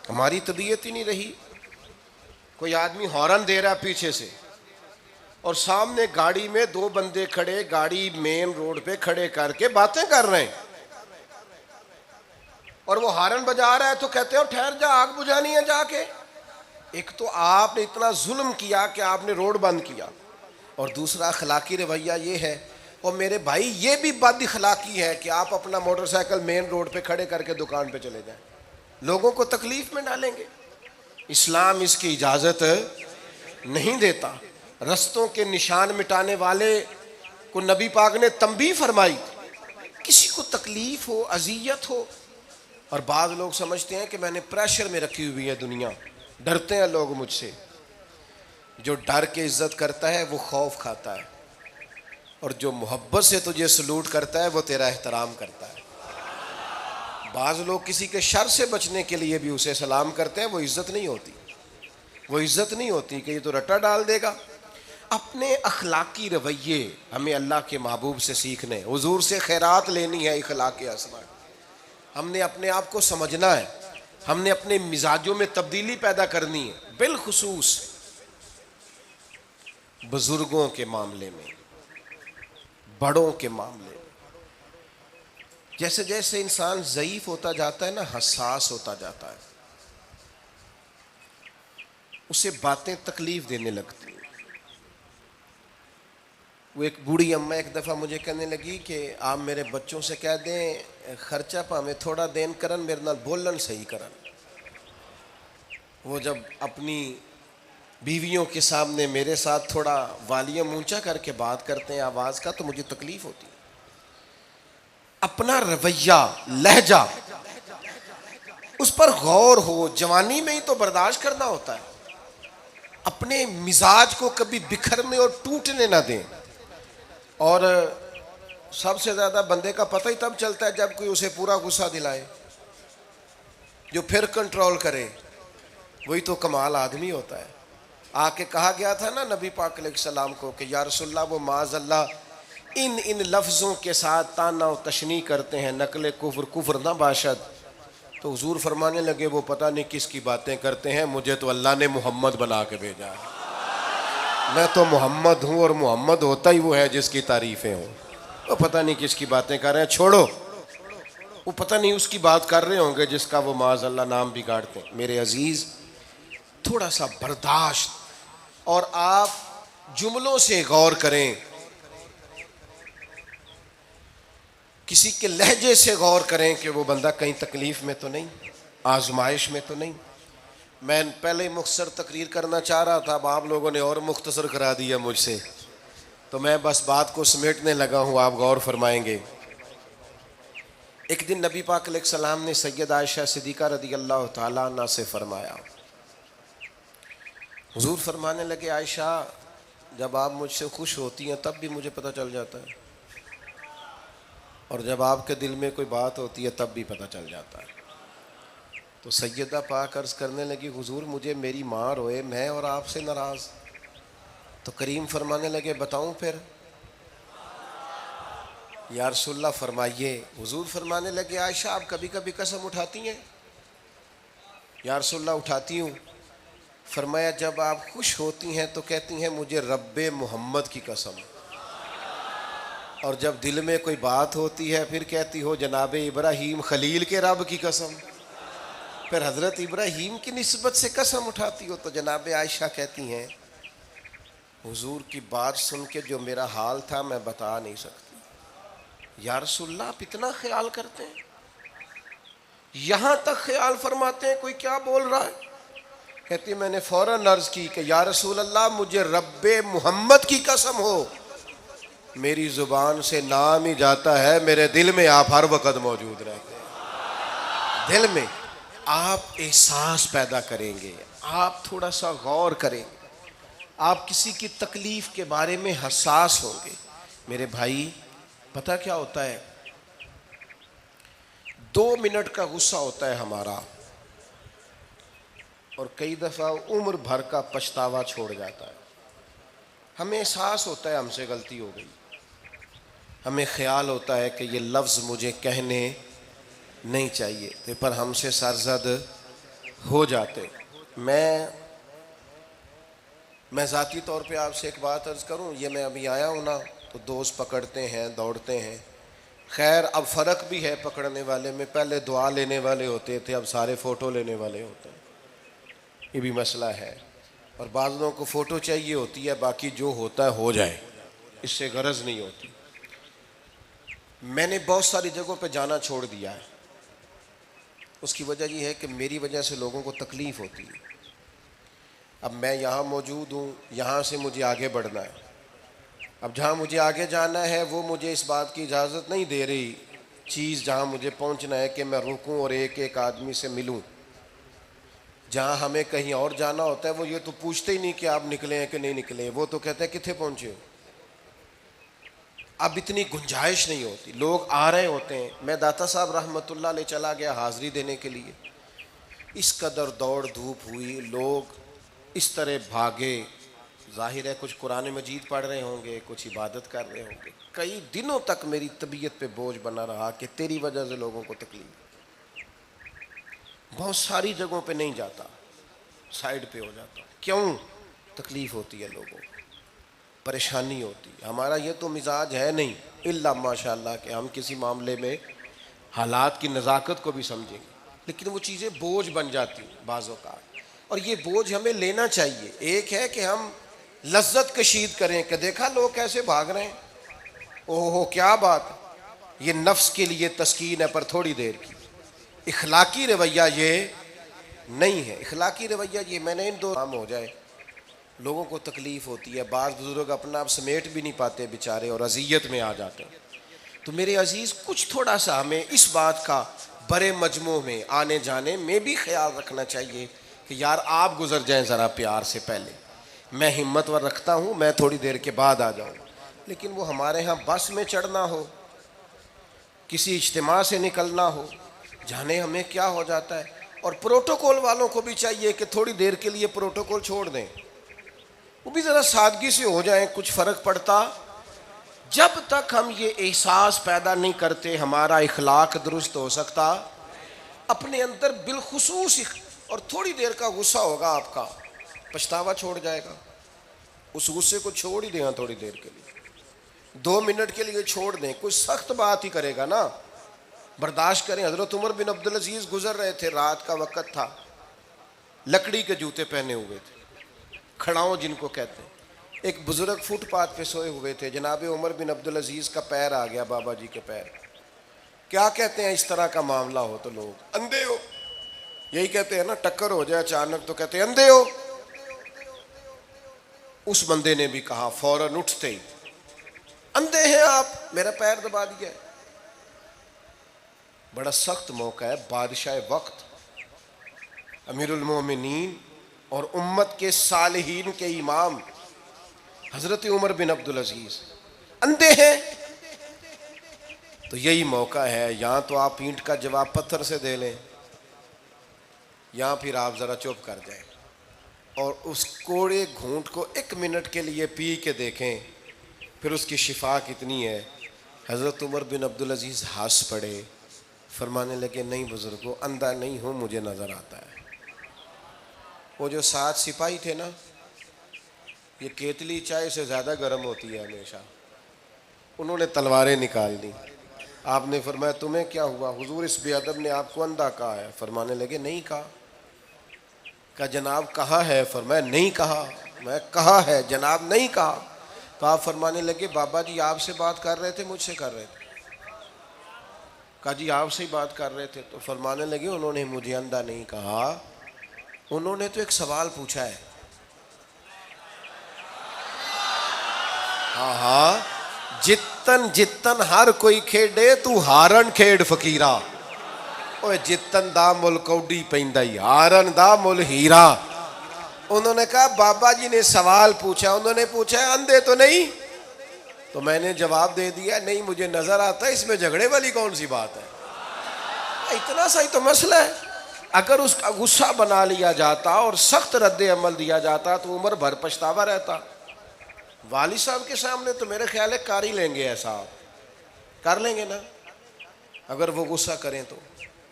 ہماری طبیعت ہی نہیں رہی۔ کوئی آدمی ہارن دے رہا پیچھے سے اور سامنے گاڑی میں 2 بندے کھڑے، گاڑی مین روڈ پہ کھڑے کر کے باتیں کر رہے ہیں، اور وہ ہارن بجا رہا ہے تو کہتے ہیں ٹھہر جا، آگ بجھانی ہے جا کے۔ ایک تو آپ نے اتنا ظلم کیا کہ آپ نے روڈ بند کیا، اور دوسرا اخلاقی رویہ یہ ہے، اور میرے بھائی یہ بھی بد اخلاقی ہے کہ آپ اپنا موٹر سائیکل مین روڈ پہ کھڑے کر کے دکان پہ چلے جائیں، لوگوں کو تکلیف میں ڈالیں گے۔ اسلام اس کی اجازت نہیں دیتا۔ رستوں کے نشان مٹانے والے کو نبی پاک نے تنبیہ فرمائی، کسی کو تکلیف ہو، اذیت ہو، اور بعض لوگ سمجھتے ہیں کہ میں نے پریشر میں رکھی ہوئی ہے دنیا، ڈرتے ہیں لوگ مجھ سے۔ جو ڈر کے عزت کرتا ہے وہ خوف کھاتا ہے، اور جو محبت سے تجھے سلوٹ کرتا ہے وہ تیرا احترام کرتا ہے۔ بعض لوگ کسی کے شر سے بچنے کے لیے بھی اسے سلام کرتے ہیں، وہ عزت نہیں ہوتی، وہ عزت نہیں ہوتی کہ یہ تو رٹا ڈال دے گا۔ اپنے اخلاقی رویے ہمیں اللہ کے محبوب سے سیکھنے، حضور سے خیرات لینی ہے، اخلاق اسما۔ ہم نے اپنے آپ کو سمجھنا ہے ہم نے اپنے مزاجوں میں تبدیلی پیدا کرنی ہے، بالخصوص بزرگوں کے معاملے میں، بڑوں کے معاملے میں۔ جیسے جیسے انسان ضعیف ہوتا جاتا ہے نا، حساس ہوتا جاتا ہے، اسے باتیں تکلیف دینے لگتی ہیں۔ وہ ایک بوڑھی اماں ایک دفعہ مجھے کہنے لگی کہ آپ میرے بچوں سے کہہ دیں خرچہ پامیں تھوڑا دین کرن، میرے نال بولن صحیح کرن۔ وہ جب اپنی بیویوں کے سامنے میرے ساتھ تھوڑا والیوم اونچا کر کے بات کرتے ہیں آواز کا، تو مجھے تکلیف ہوتی ہے۔ اپنا رویہ، لہجہ، اس پر غور ہو، جوانی میں ہی تو برداشت کرنا ہوتا ہے۔ اپنے مزاج کو کبھی بکھرنے اور ٹوٹنے نہ دیں۔ اور سب سے زیادہ بندے کا پتہ ہی تب چلتا ہے جب کوئی اسے پورا غصہ دلائے، جو پھر کنٹرول کرے، وہی تو کمال آدمی ہوتا ہے۔ آ کے کہا گیا تھا نا نبی پاک علیہ السلام کو کہ یا رسول اللہ وہ معاذ اللہ ان لفظوں کے ساتھ طعنہ و تشنیع کرتے ہیں، نقل کفر، کفر نہ باشد۔ تو حضور فرمانے لگے وہ پتہ نہیں کس کی باتیں کرتے ہیں، مجھے تو اللہ نے محمد بنا کے بھیجا ہے، میں تو محمد ہوں، اور محمد ہوتا ہی وہ ہے جس کی تعریفیں ہوں۔ وہ پتہ نہیں کس کی باتیں کر رہے ہیں، چھوڑو، وہ پتہ نہیں اس کی بات کر رہے ہوں گے جس کا وہ معاذ اللہ نام بگاڑتے ہیں۔ میرے عزیز، تھوڑا سا برداشت، اور آپ جملوں سے غور کریں، کسی کے لہجے سے غور کریں کہ وہ بندہ کہیں تکلیف میں تو نہیں، آزمائش میں تو نہیں۔ میں پہلے مختصر تقریر کرنا چاہ رہا تھا، اب آپ لوگوں نے اور مختصر کرا دیا مجھ سے، تو میں بس بات کو سمیٹنے لگا ہوں، آپ غور فرمائیں گے۔ ایک دن نبی پاک علیہ السلام نے سید عائشہ صدیقہ رضی اللہ تعالیٰ عنہ سے فرمایا، حضور فرمانے لگے عائشہ جب آپ مجھ سے خوش ہوتی ہیں تب بھی مجھے پتہ چل جاتا ہے، اور جب آپ کے دل میں کوئی بات ہوتی ہے تب بھی پتہ چل جاتا ہے۔ تو سیدہ پاک عرض کرنے لگی حضور مجھے میری ماں روئے، میں اور آپ سے ناراض۔ تو کریم فرمانے لگے بتاؤں پھر؟ یا رسول اللہ فرمائیے۔ حضور فرمانے لگے عائشہ آپ کبھی کبھی قسم اٹھاتی ہیں؟ یا رسول اللہ اٹھاتی ہوں۔ فرمایا جب آپ خوش ہوتی ہیں تو کہتی ہیں مجھے رب محمد کی قسم، اور جب دل میں کوئی بات ہوتی ہے پھر کہتی ہو جناب ابراہیم خلیل کے رب کی قسم، پھر حضرت ابراہیم کی نسبت سے قسم اٹھاتی ہو۔ تو جناب عائشہ کہتی ہیں حضور کی بات سن کے جو میرا حال تھا میں بتا نہیں سکتی۔ یا رسول اللہ آپ اتنا خیال کرتے ہیں؟ یہاں تک خیال فرماتے ہیں کوئی کیا بول رہا ہے؟ کہتی میں نے فوراً عرض کی کہ یا رسول اللہ مجھے رب محمد کی قسم ہو، میری زبان سے نام ہی جاتا ہے، میرے دل میں آپ ہر وقت موجود رہتے ہیں۔ دل میں آپ احساس پیدا کریں گے، آپ تھوڑا سا غور کریں گے، آپ کسی کی تکلیف کے بارے میں حساس ہوں گے۔ میرے بھائی پتہ کیا ہوتا ہے، 2 منٹ کا غصہ ہوتا ہے ہمارا، اور کئی دفعہ عمر بھر کا پچھتاوا چھوڑ جاتا ہے۔ ہمیں احساس ہوتا ہے ہم سے غلطی ہو گئی، ہمیں خیال ہوتا ہے کہ یہ لفظ مجھے کہنے نہیں چاہیے تھے، پر ہم سے سرزد ہو جاتے۔ میں ذاتی طور پہ آپ سے ایک بات عرض کروں، یہ میں ابھی آیا ہوں نا تو دوست پکڑتے ہیں، دوڑتے ہیں، خیر اب فرق بھی ہے پکڑنے والے میں، پہلے دعا لینے والے ہوتے تھے، اب سارے فوٹو لینے والے ہوتے ہیں، یہ بھی مسئلہ ہے۔ اور بعض لوگوں کو فوٹو چاہیے ہوتی ہے، باقی جو ہوتا ہے ہو جائے، اس سے غرض نہیں ہوتی۔ میں نے بہت ساری جگہوں پہ جانا چھوڑ دیا ہے، اس کی وجہ یہ ہے کہ میری وجہ سے لوگوں کو تکلیف ہوتی ہے۔ اب میں یہاں موجود ہوں، یہاں سے مجھے آگے بڑھنا ہے، اب جہاں مجھے آگے جانا ہے وہ مجھے اس بات کی اجازت نہیں دے رہی چیز جہاں مجھے پہنچنا ہے کہ میں رکوں اور ایک ایک آدمی سے ملوں۔ جہاں ہمیں کہیں اور جانا ہوتا ہے وہ یہ تو پوچھتے ہی نہیں کہ آپ نکلے ہیں کہ نہیں نکلے، وہ تو کہتے ہیں کتنے پہنچے ہو۔ اب اتنی گنجائش نہیں ہوتی، لوگ آ رہے ہوتے ہیں۔ میں داتا صاحب رحمۃ اللہ علیہ چلا گیا حاضری دینے کے لیے، اس قدر دوڑ دھوپ ہوئی، لوگ اس طرح بھاگے، ظاہر ہے کچھ قرآن مجید پڑھ رہے ہوں گے، کچھ عبادت کر رہے ہوں گے۔ کئی دنوں تک میری طبیعت پہ بوجھ بنا رہا کہ تیری وجہ سے لوگوں کو تکلیف، بہت ساری جگہوں پہ نہیں جاتا، سائڈ پہ ہو جاتا ہوں۔ کیوں؟ تکلیف ہوتی ہے لوگوں کو، پریشانی ہوتی ہے۔ ہمارا یہ تو مزاج ہے نہیں، الا ماشاء اللہ کہ ہم کسی معاملے میں حالات کی نزاکت کو بھی سمجھیں گے، لیکن وہ چیزیں بوجھ بن جاتی ہیں بعض اوقات، اور یہ بوجھ ہمیں لینا چاہیے۔ ایک ہے کہ ہم لذت کشید کریں کہ دیکھا لوگ کیسے بھاگ رہے ہیں، اوہ کیا بات، یہ نفس کے لیے تسکین ہے پر تھوڑی دیر کی۔ اخلاقی رویہ یہ نہیں ہے۔ اخلاقی رویہ یہ میں نے ان دو کام ہو جائے، لوگوں کو تکلیف ہوتی ہے، بعض بزرگ اپنا آپ سمیٹ بھی نہیں پاتے بیچارے اور اذیت میں آ جاتے ہیں۔ تو میرے عزیز کچھ تھوڑا سا ہمیں اس بات کا بڑے مجموع میں آنے جانے میں بھی خیال رکھنا چاہیے کہ یار آپ گزر جائیں ذرا پیار سے پہلے، میں ہمت ور رکھتا ہوں، میں تھوڑی دیر کے بعد آ جاؤں۔ لیکن وہ ہمارے ہاں بس میں چڑھنا ہو، کسی اجتماع سے نکلنا ہو، جانے ہمیں کیا ہو جاتا ہے۔ اور پروٹوکول والوں کو بھی چاہیے کہ تھوڑی دیر کے لیے پروٹوکول چھوڑ دیں، وہ بھی ذرا سادگی سے ہو جائیں، کچھ فرق پڑتا۔ جب تک ہم یہ احساس پیدا نہیں کرتے ہمارا اخلاق درست ہو سکتا، اپنے اندر بالخصوص اور تھوڑی دیر کا غصہ ہوگا آپ کا، پچھتاوا چھوڑ جائے گا۔ اس غصے کو چھوڑ ہی دیں تھوڑی دیر کے لیے، 2 منٹ کے لیے چھوڑ دیں، کوئی سخت بات ہی کرے گا نا، برداشت کریں۔ حضرت عمر بن عبدالعزیز گزر رہے تھے، رات کا وقت تھا، لکڑی کے جوتے پہنے ہوئے تھے، کھڑاؤں جن کو کہتے ہیں۔ ایک بزرگ فٹ پاتھ پہ سوئے ہوئے تھے، جناب عمر بن عبدالعزیز کا پیر آ گیا، بابا جی کے پیر۔ کیا کہتے ہیں اس طرح کا معاملہ ہو تو لوگ؟ اندھے ہو، یہی کہتے ہیں نا، ٹکر ہو جائے اچانک تو کہتے ہیں اندھے ہو۔ اس بندے نے بھی کہا فوراً اٹھتے ہی، اندھے ہیں آپ، میرا پیر دبا دیا ہے۔ بڑا سخت موقع ہے، بادشاہ وقت، امیر المومنین اور امت کے صالحین کے امام حضرت عمر بن عبدالعزیز اندھے ہیں، تو یہی موقع ہے، یہاں تو آپ اینٹ کا جواب پتھر سے دے لیں، یہاں پھر آپ ذرا چپ کر جائیں اور اس کوڑے گھونٹ کو 1 منٹ کے لیے پی کے دیکھیں، پھر اس کی شفا کتنی ہے۔ حضرت عمر بن عبدالعزیز ہنس پڑے، فرمانے لگے نہیں بزرگوں، اندھا نہیں ہوں، مجھے نظر آتا ہے۔ وہ جو 7 سپاہی تھے نا، یہ کیتلی چائے سے زیادہ گرم ہوتی ہے ہمیشہ، انہوں نے تلواریں نکال دی۔ آپ نے فرمایا تمہیں کیا ہوا؟ حضور اس بے ادب نے آپ کو اندھا کہا ہے۔ فرمانے لگے نہیں کہا۔ کہا جناب کہا ہے؟ فرمایا نہیں کہا۔ میں کہا ہے جناب نہیں کہا۔ تو آپ فرمانے لگے بابا جی آپ سے بات کر رہے تھے مجھ سے کر رہے تھے؟ کہا جی آپ سے ہی بات کر رہے تھے۔ تو فرمانے لگے انہوں نے مجھے اندھا نہیں کہا، انہوں نے تو ایک سوال پوچھا ہے۔ ہاں ہاں، جتن جتن ہر کوئی کھیڈے تو ہارن کھیڈ فقیرا، اوے جتن دا مل کوڈی پیندائی ہارن دا مل ہیرا۔ انہوں نے کہا بابا جی نے سوال پوچھا، انہوں نے پوچھا ہے اندھے تو نہیں؟ تو میں نے جواب دے دیا نہیں مجھے نظر آتا ہے، اس میں جھگڑے والی کون سی بات ہے؟ اتنا سا ہی تو مسئلہ ہے۔ اگر اس کا غصہ بنا لیا جاتا اور سخت رد عمل دیا جاتا تو عمر بھر پچھتاوا رہتا۔ والد صاحب کے سامنے تو میرے خیال ہے کر ہی لیں گے، ایسا کر لیں گے نا، اگر وہ غصہ کریں تو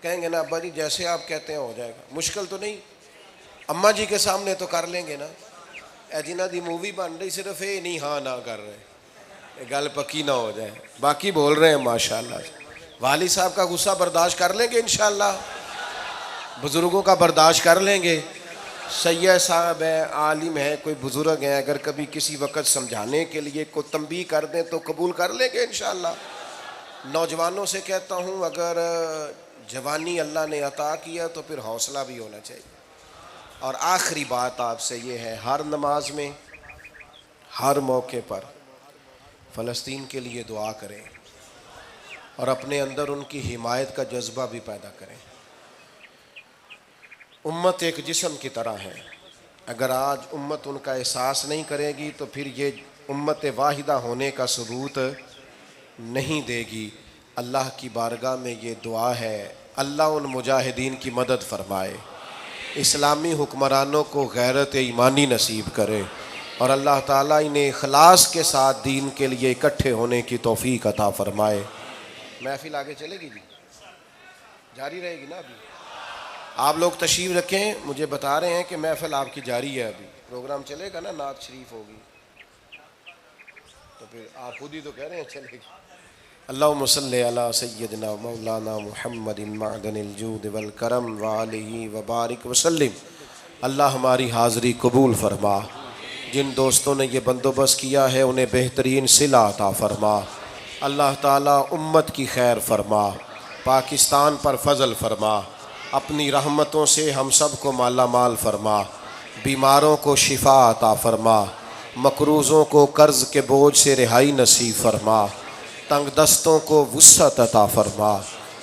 کہیں گے نا ابا جی جیسے آپ کہتے ہیں ہو جائے گا، مشکل تو نہیں۔ اماں جی کے سامنے تو کر لیں گے نا، اے جنہ دی مووی بن رہی صرف یہ نہیں ہاں نہ کر رہے، یہ گل پکی نہ ہو جائے، باقی بول رہے ہیں ماشاءاللہ۔ والد صاحب کا غصہ برداشت کر لیں گے انشاءاللہ، بزرگوں کا برداشت کر لیں گے۔ سید صاحب ہیں، عالم ہیں، کوئی بزرگ ہیں، اگر کبھی کسی وقت سمجھانے کے لیے کوئی تنبیہ کر دیں تو قبول کر لیں گے انشاءاللہ۔ نوجوانوں سے کہتا ہوں اگر جوانی اللہ نے عطا کیا تو پھر حوصلہ بھی ہونا چاہیے۔ اور آخری بات آپ سے یہ ہے، ہر نماز میں ہر موقع پر فلسطین کے لیے دعا کریں اور اپنے اندر ان کی حمایت کا جذبہ بھی پیدا کریں۔ امت ایک جسم کی طرح ہے، اگر آج امت ان کا احساس نہیں کرے گی تو پھر یہ امت واحدہ ہونے کا ثبوت نہیں دے گی۔ اللہ کی بارگاہ میں یہ دعا ہے، اللہ ان مجاہدین کی مدد فرمائے، اسلامی حکمرانوں کو غیرت ایمانی نصیب کرے، اور اللہ تعالیٰ انہیں اخلاص کے ساتھ دین کے لیے اکٹھے ہونے کی توفیق عطا فرمائے۔ محفل آگے چلے گی جی، جاری رہے گی نا ابھی؟ آپ لوگ تشریف رکھیں. مجھے بتا رہے ہیں کہ محفل آپ کی جاری ہے، ابھی پروگرام چلے گا نا، نعت شریف ہوگی، تو پھر آپ خود ہی تو کہہ رہے ہیں چلے گی. اللہم صلی علی سیدنا مولانا محمد معدن الجود والکرم وآلہ وبارک وسلم. اللہ ہماری حاضری قبول فرما. جن دوستوں نے یہ بندوبست کیا ہے انہیں بہترین صلہ عطا فرما. اللہ تعالیٰ امت کی خیر فرما، پاکستان پر فضل فرما، اپنی رحمتوں سے ہم سب کو مالا مال فرما، بیماروں کو شفا عطا فرما، مقروضوں کو قرض کے بوجھ سے رہائی نصیب فرما، تنگ دستوں کو وسعت عطا فرما.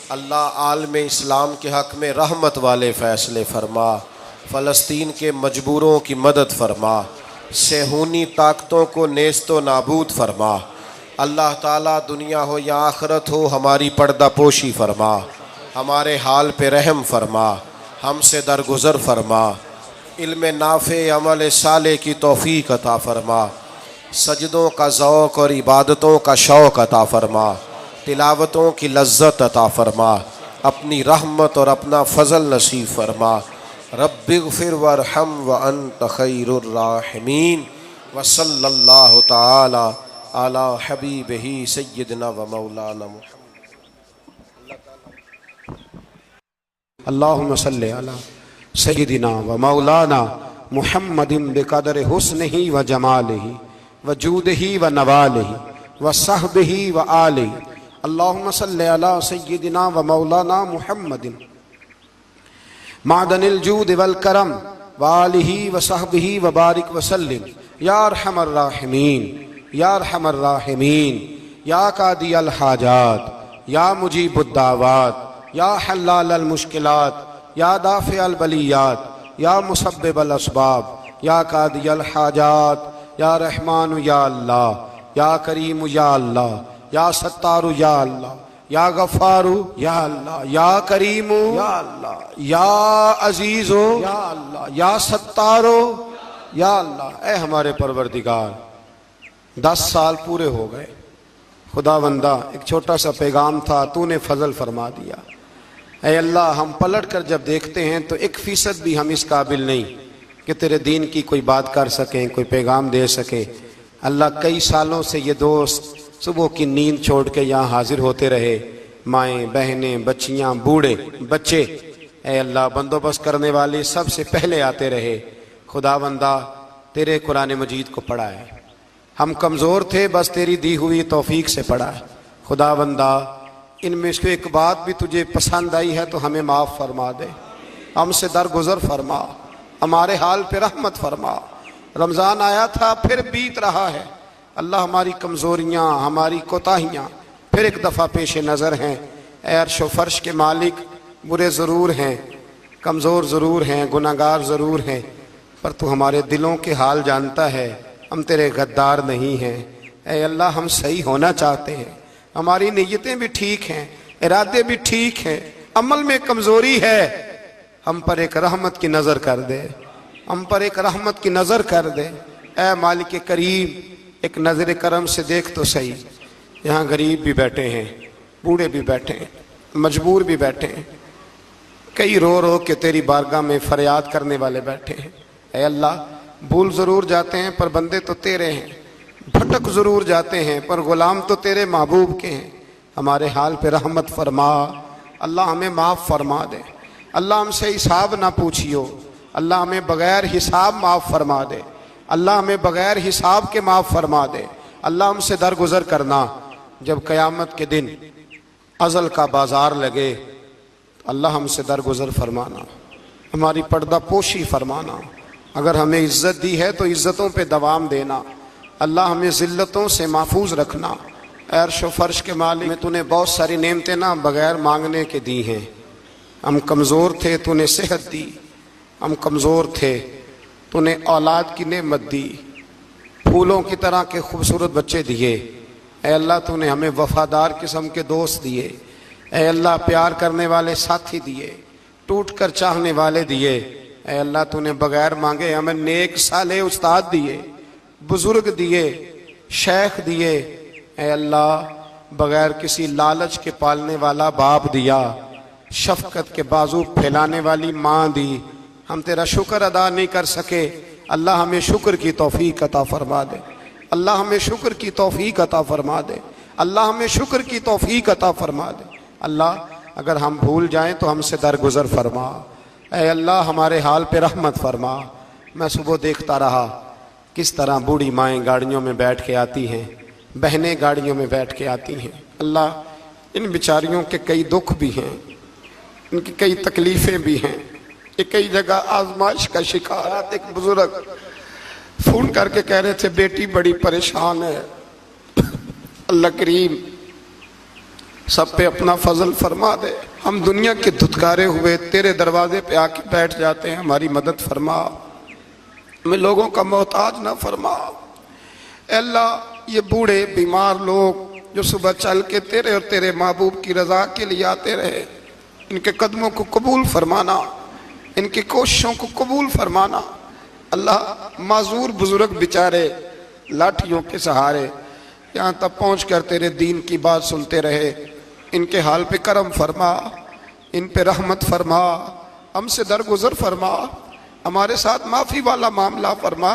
اللہ عالم اسلام کے حق میں رحمت والے فیصلے فرما. فلسطین کے مجبوروں کی مدد فرما. صہیونی طاقتوں کو نیست و نابود فرما. اللہ تعالیٰ دنیا ہو یا آخرت ہو ہماری پردہ پوشی فرما. ہمارے حال پہ رحم فرما، ہم سے درگزر فرما. علم نافع عمل صالح کی توفیق عطا فرما. سجدوں کا ذوق اور عبادتوں کا شوق عطا فرما. تلاوتوں کی لذت عطا فرما. اپنی رحمت اور اپنا فضل نصیب فرما. رب اغفر وارحم وانت خیر الراحمین. وصلی اللہ تعالی علی حبیبہ سیدنا و مولانا محمد. اللہم صلی علی سیدنا و مولانا محمد بقدر حسنہ و جمالہ و جودہ و نوالہ و صحبہ و آلہ. اللہم صلی علی سیدنا و مولانا محمد معدن الجود والکرم و آلہ و صحبہ و بارک وسلم. یا ارحم الراحمین، یا ارحم الراحمین، یا قاضی الحاجات، یا مجیب الدعوات، یا حلال المشکلات، یا دافع البلیات، یا مسبب الاسباب، یا قاضی الحاجات، یا رحمان یا اللہ، یا کریم یا اللہ، یا ستار یا اللہ، یا غفار یا اللہ، یا کریم یا اللہ، یا عزیز یا اللہ، یا ستار یا اللہ. اے ہمارے پروردگار، 10 سال پورے ہو گئے خدا بندہ، ایک چھوٹا سا پیغام تھا، تو نے فضل فرما دیا. اے اللہ، ہم پلٹ کر جب دیکھتے ہیں تو 1% بھی ہم اس قابل نہیں کہ تیرے دین کی کوئی بات کر سکیں، کوئی پیغام دے سکے. اللہ، کئی سالوں سے یہ دوست صبح کی نیند چھوڑ کے یہاں حاضر ہوتے رہے، مائیں، بہنیں، بچیاں، بوڑھے، بچے. اے اللہ، بندوبست کرنے والے سب سے پہلے آتے رہے. خدا بندہ، تیرے قرآن مجید کو پڑھا ہے، ہم کمزور تھے، بس تیری دی ہوئی توفیق سے پڑھا ہے. خدا بندہ، ان میں سے ایک بات بھی تجھے پسند آئی ہے تو ہمیں معاف فرما دے، ہم سے درگزر فرما، ہمارے حال پہ رحمت فرما. رمضان آیا تھا، پھر بیت رہا ہے. اللہ، ہماری کمزوریاں، ہماری کوتاہیاں پھر ایک دفعہ پیش نظر ہیں. اے عرش و فرش کے مالک، برے ضرور ہیں، کمزور ضرور ہیں، گناہگار ضرور ہیں، پر تو ہمارے دلوں کے حال جانتا ہے. ہم تیرے غدار نہیں ہیں. اے اللہ، ہم صحیح ہونا چاہتے ہیں، ہماری نیتیں بھی ٹھیک ہیں، ارادے بھی ٹھیک ہیں، عمل میں کمزوری ہے. ہم پر ایک رحمت کی نظر کر دے، ہم پر ایک رحمت کی نظر کر دے. اے مالک کریم، ایک نظر کرم سے دیکھ تو صحیح. یہاں غریب بھی بیٹھے ہیں، بوڑھے بھی بیٹھے ہیں، مجبور بھی بیٹھے ہیں، کئی رو رو کے تیری بارگاہ میں فریاد کرنے والے بیٹھے ہیں. اے اللہ، بھول ضرور جاتے ہیں پر بندے تو تیرے ہیں، بھٹک ضرور جاتے ہیں پر غلام تو تیرے محبوب کے ہیں. ہمارے حال پہ رحمت فرما. اللہ، ہمیں معاف فرما دے. اللہ، ہم سے حساب نہ پوچھیو. اللہ، ہمیں بغیر حساب معاف فرما دے. اللہ، ہمیں بغیر حساب کے معاف فرما دے. اللہ، ہم سے درگزر کرنا. جب قیامت کے دن ازل کا بازار لگے، اللہ ہم سے درگزر فرمانا، ہماری پردہ پوشی فرمانا. اگر ہمیں عزت دی ہے تو عزتوں پہ دوام دینا. اللہ، ہمیں ذلتوں سے محفوظ رکھنا. عرش و فرش کے مالک، میں تو نے بہت ساری نعمتیں نہ بغیر مانگنے کے دی ہیں. ہم کمزور تھے، تو نے صحت دی. ہم کمزور تھے، تو نے اولاد کی نعمت دی. پھولوں کی طرح کے خوبصورت بچے دیے. اے اللہ، تو نے ہمیں وفادار قسم کے دوست دیے. اے اللہ، پیار کرنے والے ساتھی دیے، ٹوٹ کر چاہنے والے دیے. اے اللہ، تو نے بغیر مانگے ہمیں نیک صالح استاد دیے، بزرگ دیے، شیخ دیے. اے اللہ، بغیر کسی لالچ کے پالنے والا باپ دیا. شفقت کے بازو پھیلانے والی ماں دی، ہم تیرا شکر ادا نہیں کر سکے، اللہ ہمیں شکر کی توفیق عطا فرما دے، اللہ ہمیں شکر کی توفیق عطا فرما دے، اللہ ہمیں شکر کی توفیق عطا فرما دے۔ اللہ اگر ہم بھول جائیں تو ہم سے درگزر فرما، اے اللہ ہمارے حال پہ رحمت فرما۔ میں صبح دیکھتا رہا کس طرح بوڑھی مائیں گاڑیوں میں بیٹھ کے آتی ہیں، بہنیں گاڑیوں میں بیٹھ کے آتی ہیں۔ اللہ ان بیچاریوں کے کئی دکھ بھی ہیں، ان کی کئی تکلیفیں بھی ہیں، یہ کئی جگہ آزمائش کا شکار۔ ایک بزرگ فون کر کے کہہ رہے تھے بیٹی بڑی پریشان ہے، اللہ کریم سب پہ اپنا فضل فرما دے، ہم دنیا کے دھتکارے ہوئے تیرے دروازے پہ آ کے بیٹھ جاتے ہیں، ہماری مدد فرما، ہمیں لوگوں کا محتاج نہ فرما۔ اے اللہ یہ بوڑھے بیمار لوگ جو صبح چل کے تیرے اور تیرے محبوب کی رضا کے لیے آتے رہے، ان کے قدموں کو قبول فرمانا، ان کی کوششوں کو قبول فرمانا۔ اللہ معذور بزرگ بیچارے لاٹھیوں کے سہارے یہاں تک پہنچ کر تیرے دین کی بات سنتے رہے، ان کے حال پہ کرم فرما، ان پہ رحمت فرما، ہم سے درگزر فرما، ہمارے ساتھ معافی والا معاملہ فرما۔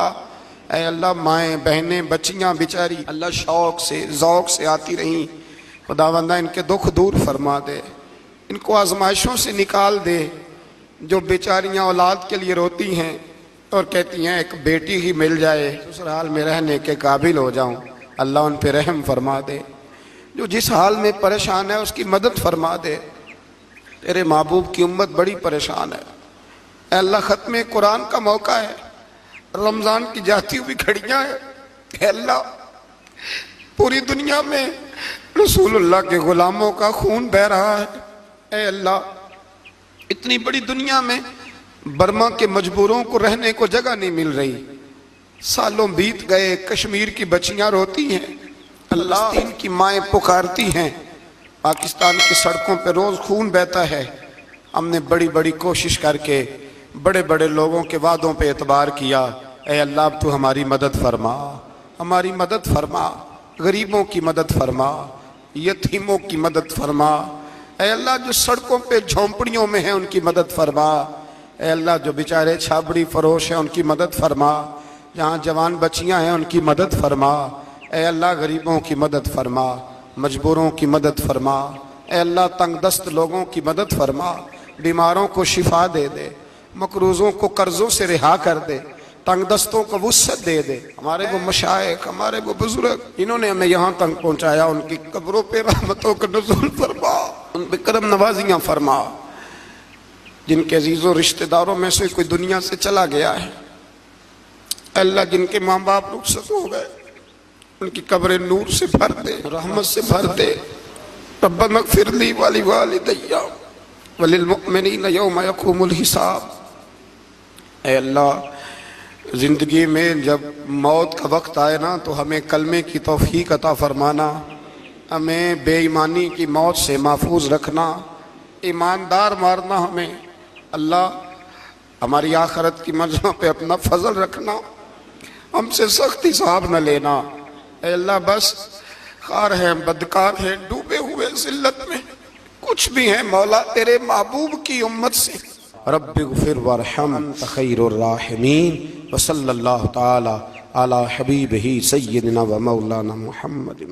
اے اللہ مائیں بہنیں بچیاں بیچاری اللہ شوق سے ذوق سے آتی رہیں، خداوندہ ان کے دکھ دور فرما دے، ان کو آزمائشوں سے نکال دے۔ جو بیچاریاں اولاد کے لیے روتی ہیں اور کہتی ہیں ایک بیٹی ہی مل جائے سسرال میں رہنے کے قابل ہو جاؤں، اللہ ان پہ رحم فرما دے۔ جو جس حال میں پریشان ہے اس کی مدد فرما دے، تیرے محبوب کی امت بڑی پریشان ہے۔ اے اللہ ختم قرآن کا موقع ہے، رمضان کی جاتی ہوئی گھڑیاں ہیں، اے اللہ پوری دنیا میں رسول اللہ کے غلاموں کا خون بہہ رہا ہے۔ اے اللہ اتنی بڑی دنیا میں برما کے مجبوروں کو رہنے کو جگہ نہیں مل رہی، سالوں بیت گئے، کشمیر کی بچیاں روتی ہیں، اللہ فلسطین کی مائیں پکارتی ہیں، پاکستان کی سڑکوں پہ روز خون بہتا ہے۔ ہم نے بڑی بڑی کوشش کر کے بڑے بڑے لوگوں کے وعدوں پہ اعتبار کیا، اے اللہ اب تو ہماری مدد فرما، ہماری مدد فرما، غریبوں کی مدد فرما، یتیموں کی مدد فرما۔ اے اللہ جو سڑکوں پہ جھونپڑیوں میں ہیں ان کی مدد فرما، اے اللہ جو بیچارے چھابڑی فروش ہیں ان کی مدد فرما، جہاں جوان بچیاں ہیں ان کی مدد فرما۔ اے اللہ غریبوں کی مدد فرما، مجبوروں کی مدد فرما، اے اللہ تنگ دست لوگوں کی مدد فرما، بیماروں کو شفا دے دے، مقروضوں کو قرضوں سے رہا کر دے، تنگ دستوں کو وسعت دے دے۔ ہمارے وہ مشائخ، ہمارے وہ بزرگ جنہوں نے ہمیں یہاں تک پہنچایا، ان کی قبروں پہ رحمتوں کا نزول فرما، ان پہ کرم نوازیاں فرما۔ جن کے عزیز و رشتہ داروں میں سے کوئی دنیا سے چلا گیا ہے، اللہ جن کے ماں باپ رخصت ہو گئے ان کی قبریں نور سے بھر دے، رحمت سے بھر دے۔ ربنا اغفر لی ولوالدی وللمؤمنین یوم یقوم الحساب۔ اے اللہ زندگی میں جب موت کا وقت آئے نا تو ہمیں کلمے کی توفیق عطا فرمانا، ہمیں بے ایمانی کی موت سے محفوظ رکھنا، ایماندار مارنا ہمیں۔ اللہ ہماری آخرت کی منزلوں پہ اپنا فضل رکھنا، ہم سے سخت حساب نہ لینا۔ اے اللہ بس خار ہیں، بدکار ہیں، ڈوبے ہوئے ذلت میں کچھ بھی ہیں، مولا تیرے محبوب کی امت سے رب اغفر وارحم انت خیر الراحمین۔ وصلی اللہ تعالی علی حبیبہ سیدنا و مولانا محمد۔